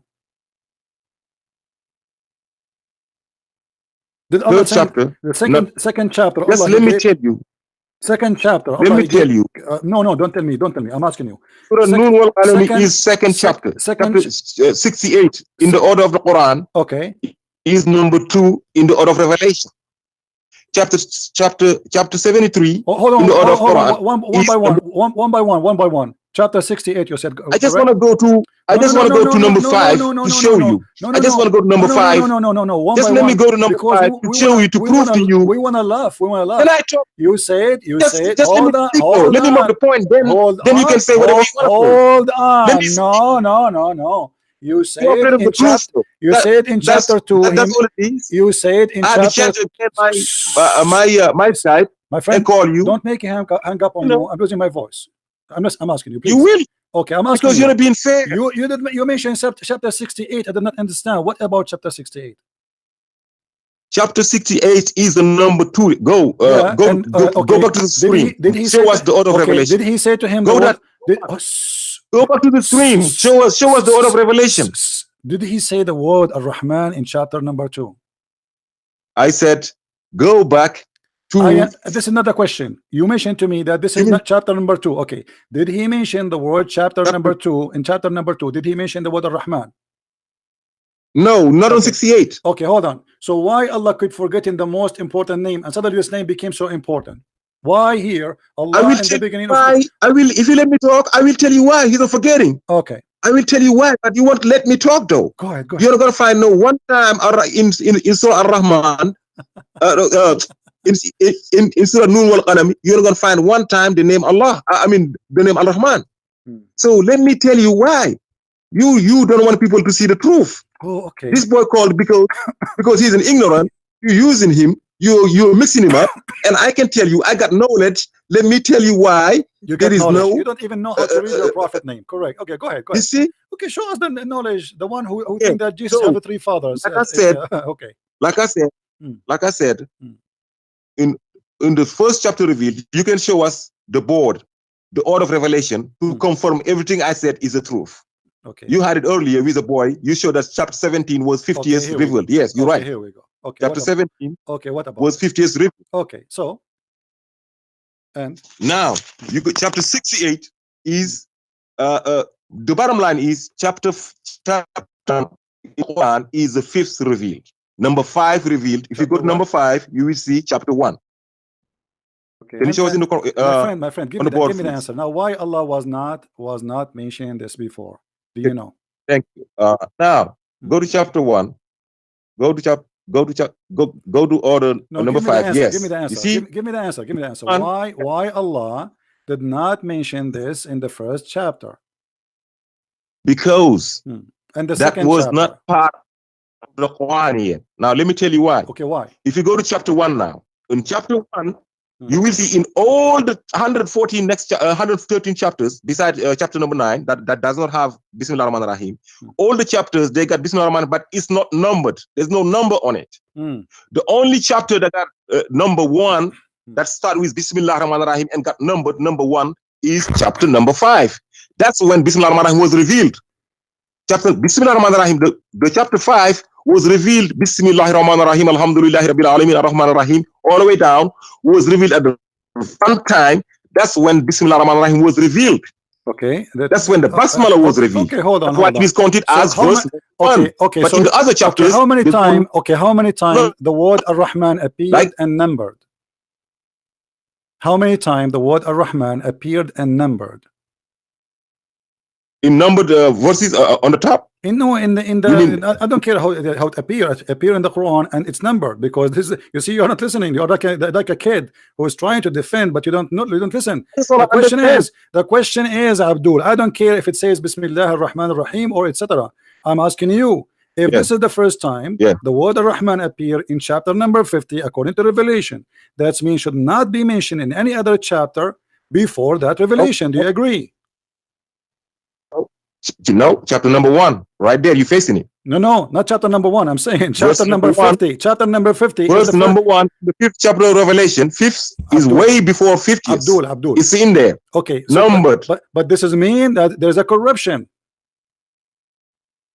Speaker 3: Third chapter.
Speaker 1: The second chapter.
Speaker 3: Just let me tell you.
Speaker 1: Second chapter.
Speaker 3: Let me tell you.
Speaker 1: No, don't tell me. I'm asking you.
Speaker 3: Surah Noon wal Qalam is second chapter. Chapter 68 in the order of the Quran.
Speaker 1: Okay.
Speaker 3: Is number 2 in the order of Revelation. Chapter 73
Speaker 1: hold on,
Speaker 3: in the order of Quran.
Speaker 1: One by one. Chapter 68 you said.
Speaker 3: I just want to go to number 5 to show you. I just want to go to number 5.
Speaker 1: No.
Speaker 3: Just let me go to number 5 to show you, to prove to you.
Speaker 1: We want to laugh.
Speaker 3: Can I talk?
Speaker 1: You said.
Speaker 3: Just hold on. Let me make the point. Then you can say whatever you want.
Speaker 1: Hold on. No. You said in chapter. You said in chapter 2.
Speaker 3: That's all it is.
Speaker 1: You said in chapter.
Speaker 3: My side.
Speaker 1: My friend,
Speaker 3: and call you.
Speaker 1: Don't make me hang up on you. I'm losing my voice. I'm asking you. Please.
Speaker 3: You will.
Speaker 1: Okay, I'm asking
Speaker 3: because you're not being fair.
Speaker 1: You mentioned chapter 68. I did not understand. What about chapter 68?
Speaker 3: Chapter 68 is the number 2. Go back to the screen.
Speaker 1: Did he
Speaker 3: show us the order of revelation?
Speaker 1: Did he say to him?
Speaker 3: Go back to the screen. Show us the order of revelation.
Speaker 1: Did he say the word Ar-Rahman in chapter number 2?
Speaker 3: I said, go back
Speaker 1: This is not a question. You mentioned to me that this is not chapter number 2. Okay. Did he mention the word chapter number 2? In chapter number 2, did he mention the word Ar-Rahman?
Speaker 3: No, not on 68.
Speaker 1: Okay, hold on. So why Allah could forget in the most important name and suddenly this name became so important? Why here? Allah in the beginning
Speaker 3: why. I will, if you let me talk, I will tell you why. He's not forgetting.
Speaker 1: Okay.
Speaker 3: I will tell you why, but you won't let me talk though.
Speaker 1: Go ahead, go ahead.
Speaker 3: You're not gonna find no one time in Surah Ar-Rahman, in Surah Nun wal Qalam, you're not gonna find one time the name Allah. I mean the name Ar-Rahman. So let me tell you why. You don't want people to see the truth.
Speaker 1: Oh, okay.
Speaker 3: This boy called because he's an ignorant. You're using him. You're mixing him up, and I can tell you, I got knowledge. Let me tell you why.
Speaker 1: You don't even know how to read your prophet name. Correct. Okay, go ahead. Go ahead.
Speaker 3: You see?
Speaker 1: Okay, show us the knowledge. The one who think that Jesus have 3 fathers.
Speaker 3: Like I said,
Speaker 1: okay.
Speaker 3: Like I said, in the first chapter revealed, you can show us the order of revelation to confirm everything I said is the truth.
Speaker 1: Okay.
Speaker 3: You had it earlier with a boy. You showed us chapter 17 was 50 years revealed. Yes, you're right.
Speaker 1: Here we go. Okay.
Speaker 3: Chapter 17.
Speaker 1: Okay. What about
Speaker 3: was 50 years revealed?
Speaker 1: Okay. So. And
Speaker 3: now you go. Chapter 68 is the bottom line is chapter Quran is the 5th revealed. Number 5 revealed. If you go to number 5, you will see chapter 1.
Speaker 1: Okay.
Speaker 3: Can you show us in the
Speaker 1: my friend, give me the answer. Now, why Allah was not mentioning this before? Do you know?
Speaker 3: Thank you. Now go to chapter 1. Go to order number 5. Yes.
Speaker 1: Give me the answer.
Speaker 3: You see?
Speaker 1: Give me the answer. Give me the answer. Why Allah did not mention this in the first chapter?
Speaker 3: Because
Speaker 1: and the
Speaker 3: that was not part of the Quran yet. Now let me tell you why.
Speaker 1: Okay, why?
Speaker 3: If you go to chapter 1 now, in chapter 1, you will see in all the 113 chapters, besides chapter number 9, that does not have Bismillah ar-Rahman ar-Rahim. All the chapters they got Bismillah ar-Rahman, but it's not numbered. There's no number on it. The only chapter that got number 1 that started with Bismillah ar-Rahman ar-Rahim and got numbered number 1 is chapter number 5. That's when Bismillah ar-Rahman ar-Rahim was revealed. Chapter Bismillah ar-Rahman ar-Rahim, the chapter 5 was revealed Bismillah ar-Rahman ar-Rahim, Alhamdulillahi Rabbil Alameen ar-Rahman ar-Rahim, all the way down, was revealed at the one time. That's when Bismillah ar-Rahman ar-Rahim was revealed.
Speaker 1: Okay.
Speaker 3: That's when the Basmala was revealed.
Speaker 1: Okay, hold on.
Speaker 3: That's what is counted as verse 1.
Speaker 1: Okay,
Speaker 3: but
Speaker 1: so
Speaker 3: in the other chapters,
Speaker 1: how many times the word Ar-Rahman appeared and numbered? How many times the word Ar-Rahman appeared and numbered?
Speaker 3: In numbered verses on the top.
Speaker 1: I don't care how it appears in the Quran, and it's numbered, because this is, you see, you're not listening. You're like a kid who is trying to defend, but you don't listen. The question is, Abdul, I don't care if it says Bismillah ar-Rahman ar-Rahim or etc. I'm asking you, if this is the first time the word Ar-Rahman appear in chapter number 50 according to Revelation, that means should not be mentioned in any other chapter before that revelation. Do you agree?
Speaker 3: No, chapter number 1, right there, you facing it.
Speaker 1: No, not chapter number 1. I'm saying chapter number 50. Chapter number 50.
Speaker 3: Verse number 1, the 5th chapter of Revelation. 5th is way before 50.
Speaker 1: Abdul,
Speaker 3: it's in there.
Speaker 1: Okay, so numbered. But this is mean that there's a corruption.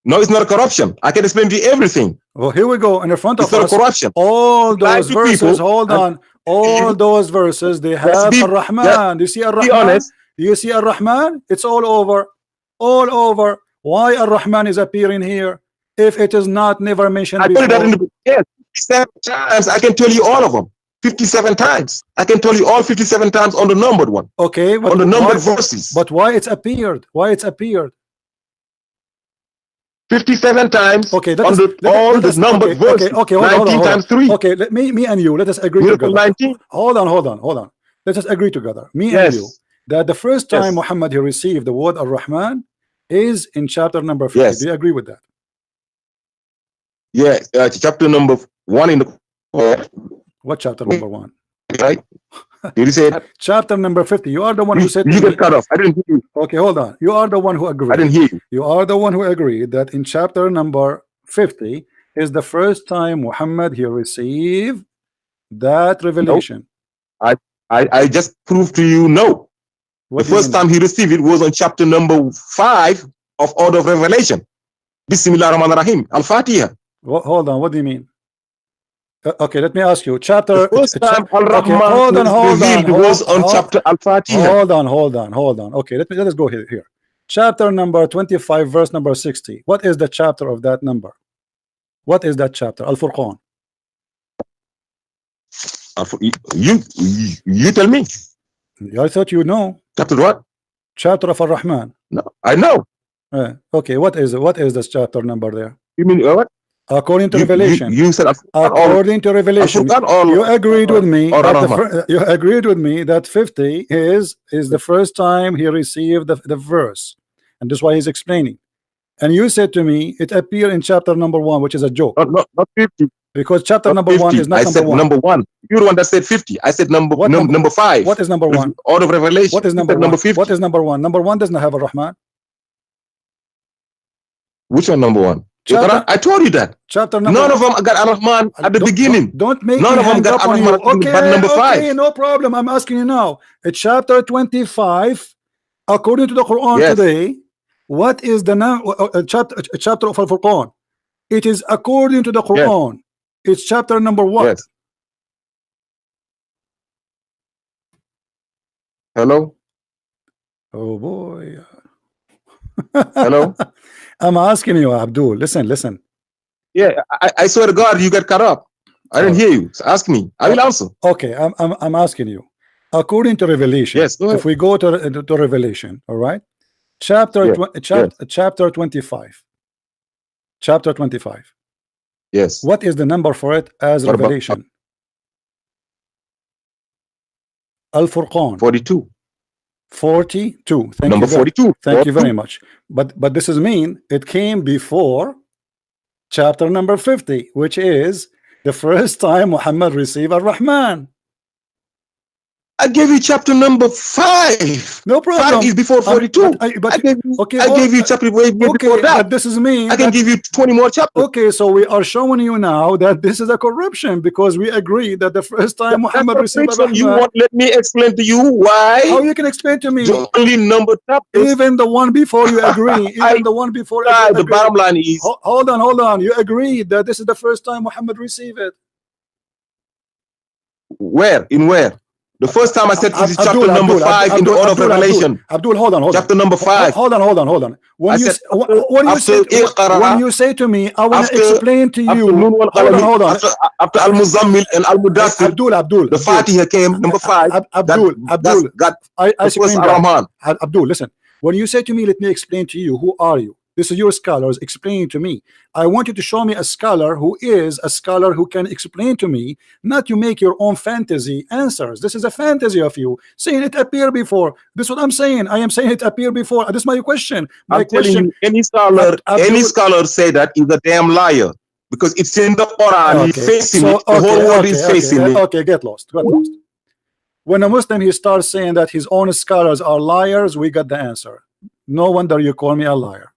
Speaker 3: No, it's not a corruption. I can explain to you everything.
Speaker 1: Well, here we go in the front of us.
Speaker 3: Corruption.
Speaker 1: All those verses. Hold on. All those verses they have Ar-Rahman. Do you see Ar-Rahman?
Speaker 3: Be honest.
Speaker 1: Do you see Ar-Rahman? It's all over. All over. Why Ar-Rahman is appearing here if it is not never mentioned before?
Speaker 3: I told you that in the 57 times. I can tell you all of them. 57 times. I can tell you all 57 times on the numbered one.
Speaker 1: Okay, but
Speaker 3: on the numbered verses.
Speaker 1: But why it's appeared? Why it's appeared?
Speaker 3: 57 times.
Speaker 1: Okay,
Speaker 3: on the numbered verses.
Speaker 1: Okay,
Speaker 3: 19 times 3.
Speaker 1: Okay, me and you, let us agree together.
Speaker 3: 19.
Speaker 1: Hold on. Let us agree together. Me and you, that the first time Muhammad he received the word Ar-Rahman is in chapter number 50.
Speaker 3: Yes.
Speaker 1: Do you agree with that?
Speaker 3: Yeah, chapter number 1 in the
Speaker 1: what chapter number 1?
Speaker 3: Right? Did you say that?
Speaker 1: Chapter number 50. You are the one who said
Speaker 3: you get cut off. I didn't hear you.
Speaker 1: Okay, hold on. You are the one who agreed.
Speaker 3: I didn't hear you.
Speaker 1: You are the one who agreed that in chapter number 50 is the first time Muhammad he received that revelation.
Speaker 3: Nope. I just proved to you no. The first time he received it was on chapter number 5 of Order of Revelation. Bismillah ar-Rahman ar-Rahim. Al-Fatiha.
Speaker 1: Hold on. What do you mean? Okay, let me ask you. Chapter.
Speaker 3: The first time
Speaker 1: Okay,
Speaker 3: Al-Rahman
Speaker 1: hold on,
Speaker 3: was on chapter Al-Fatiha.
Speaker 1: Hold on. Okay, let us go here. Chapter number 25, verse number 60. What is the chapter of that number? What is that chapter? Al-Furqan.
Speaker 3: You tell me.
Speaker 1: I thought you know.
Speaker 3: Chapter what?
Speaker 1: Chapter of Ar-Rahman.
Speaker 3: No, I know.
Speaker 1: Okay, what is this chapter number there?
Speaker 3: You mean what?
Speaker 1: According to Revelation.
Speaker 3: You said
Speaker 1: according to Revelation. You agreed with me that you agreed with me that 50 is the first time he received the verse, and that's why he's explaining. And you said to me it appeared in chapter number 1, which is a joke.
Speaker 3: Not 50.
Speaker 1: Because chapter number 1 is not
Speaker 3: I
Speaker 1: number
Speaker 3: said
Speaker 1: 1.
Speaker 3: Number 1. You're the one that said 50. I said number 5.
Speaker 1: What is number 1?
Speaker 3: Out of Revelation.
Speaker 1: What is number 1?
Speaker 3: Number 50.
Speaker 1: What is number 1? Number 1 does not have a Rahman.
Speaker 3: Which one number 1? I told you that.
Speaker 1: Chapter number
Speaker 3: None of them got Ar-Rahman at the beginning.
Speaker 1: Don't make
Speaker 3: None
Speaker 1: me
Speaker 3: of them
Speaker 1: hang
Speaker 3: got
Speaker 1: up on you.
Speaker 3: Ar-Rahman but number 5.
Speaker 1: Okay, no problem. I'm asking you now. It's chapter 25, according to the Quran today. What is the chapter of Al-Furqan? It is according to the Quran. It's chapter number 1.
Speaker 3: Yes. Hello?
Speaker 1: Oh boy.
Speaker 3: Hello?
Speaker 1: I'm asking you, Abdul. Listen.
Speaker 3: Yeah, I swear to God, you got cut up. I didn't hear you. So ask me. I will answer.
Speaker 1: Okay, I'm asking you. According to Revelation.
Speaker 3: Yes, go ahead.
Speaker 1: If we go to Revelation, all right? Chapter 25. Chapter 25.
Speaker 3: Yes.
Speaker 1: What is the number for it as
Speaker 3: What
Speaker 1: Revelation? Al-Furqan.
Speaker 3: 42.
Speaker 1: 42. Thank
Speaker 3: Number
Speaker 1: you
Speaker 3: 42.
Speaker 1: Thank you very much. But this is mean it came before chapter number 50, which is the first time Muhammad received Ar-Rahman.
Speaker 3: I gave you chapter number 5.
Speaker 1: No problem.
Speaker 3: 5 is before 42. I gave you chapter way before that.
Speaker 1: But this is mean
Speaker 3: I can give you 20 more chapters.
Speaker 1: Okay, so we are showing you now that this is a corruption because we agree that the first time Muhammad received Ar-Rahman.
Speaker 3: You want let me explain to you why?
Speaker 1: How you can explain to me?
Speaker 3: The only number chapters.
Speaker 1: Even the one before you agree. Even the one before.
Speaker 3: The bottom line is.
Speaker 1: Hold on. You agreed that this is the first time Muhammad received it.
Speaker 3: Where? In where? The first time I said this is chapter number 5 in the order of Revelation.
Speaker 1: Abdul, hold on.
Speaker 3: Chapter number 5.
Speaker 1: Hold on. When you say to me, I want to explain to you. Hold on.
Speaker 3: After Al-Muzammil and Al-Mudaththir,
Speaker 1: Abdul,
Speaker 3: the Fatiha came number 5.
Speaker 1: Abdul,
Speaker 3: Ar-Rahman.
Speaker 1: Abdul, listen. When you say to me, let me explain to you, who are you? This is your scholars explaining to me. I want you to show me a scholar who is a scholar who can explain to me, not you make your own fantasy answers. This is a fantasy of you saying it appeared before. This is what I'm saying. I am saying it appeared before. This is my question.
Speaker 3: I'm telling you, any scholar say that is a damn liar because it's in the Quran. He's facing it. The whole world is facing it.
Speaker 1: Okay, get lost. When a Muslim he starts saying that his own scholars are liars, we got the answer. No wonder you call me a liar.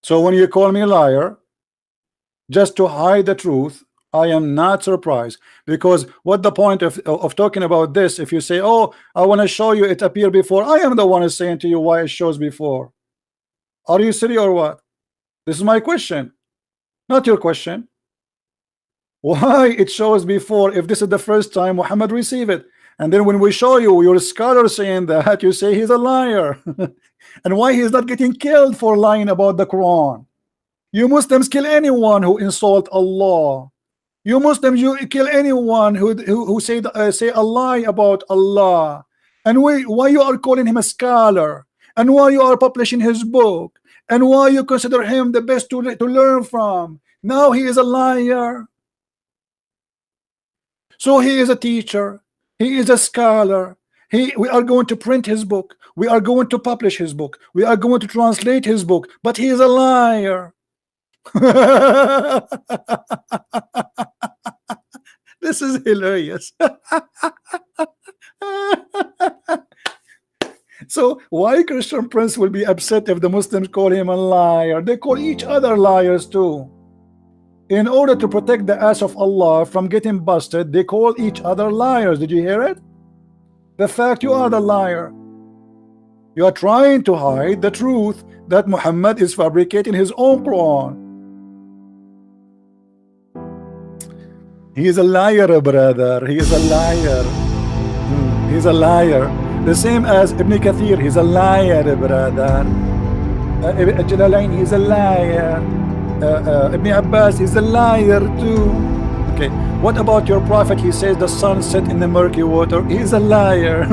Speaker 1: So when you call me a liar just to hide the truth, I am not surprised, because what the point of talking about this if you say, oh, I want to show you it appeared before? I am the one who's saying to you why it shows before. Are you silly or what? This is my question, not your question. Why it shows before if this is the first time Muhammad received it? And then when we show you your scholar saying that, you say he's a liar. And why he's not getting killed for lying about the Quran? You Muslims kill anyone who insult Allah. You Muslims, you kill anyone who say a lie about Allah. And why you are calling him a scholar? And why you are publishing his book? And why you consider him the best to learn from? Now he is a liar. So he is a teacher. He is a scholar. We are going to print his book. We are going to publish his book. We are going to translate his book. But he is a liar. This is hilarious. So why Christian Prince will be upset if the Muslims call him a liar? They call each other liars too. In order to protect the ass of Allah from getting busted, they call each other liars. Did you hear it? The fact you are the liar. You are trying to hide the truth that Muhammad is fabricating his own Quran. He is a liar, brother. He is a liar. He's a liar. The same as Ibn Kathir. He's a liar, brother. Jalalain, he's a liar. Ibn Abbas is a liar too. Okay, what about your prophet? He says the sun set in the murky water. He's a liar.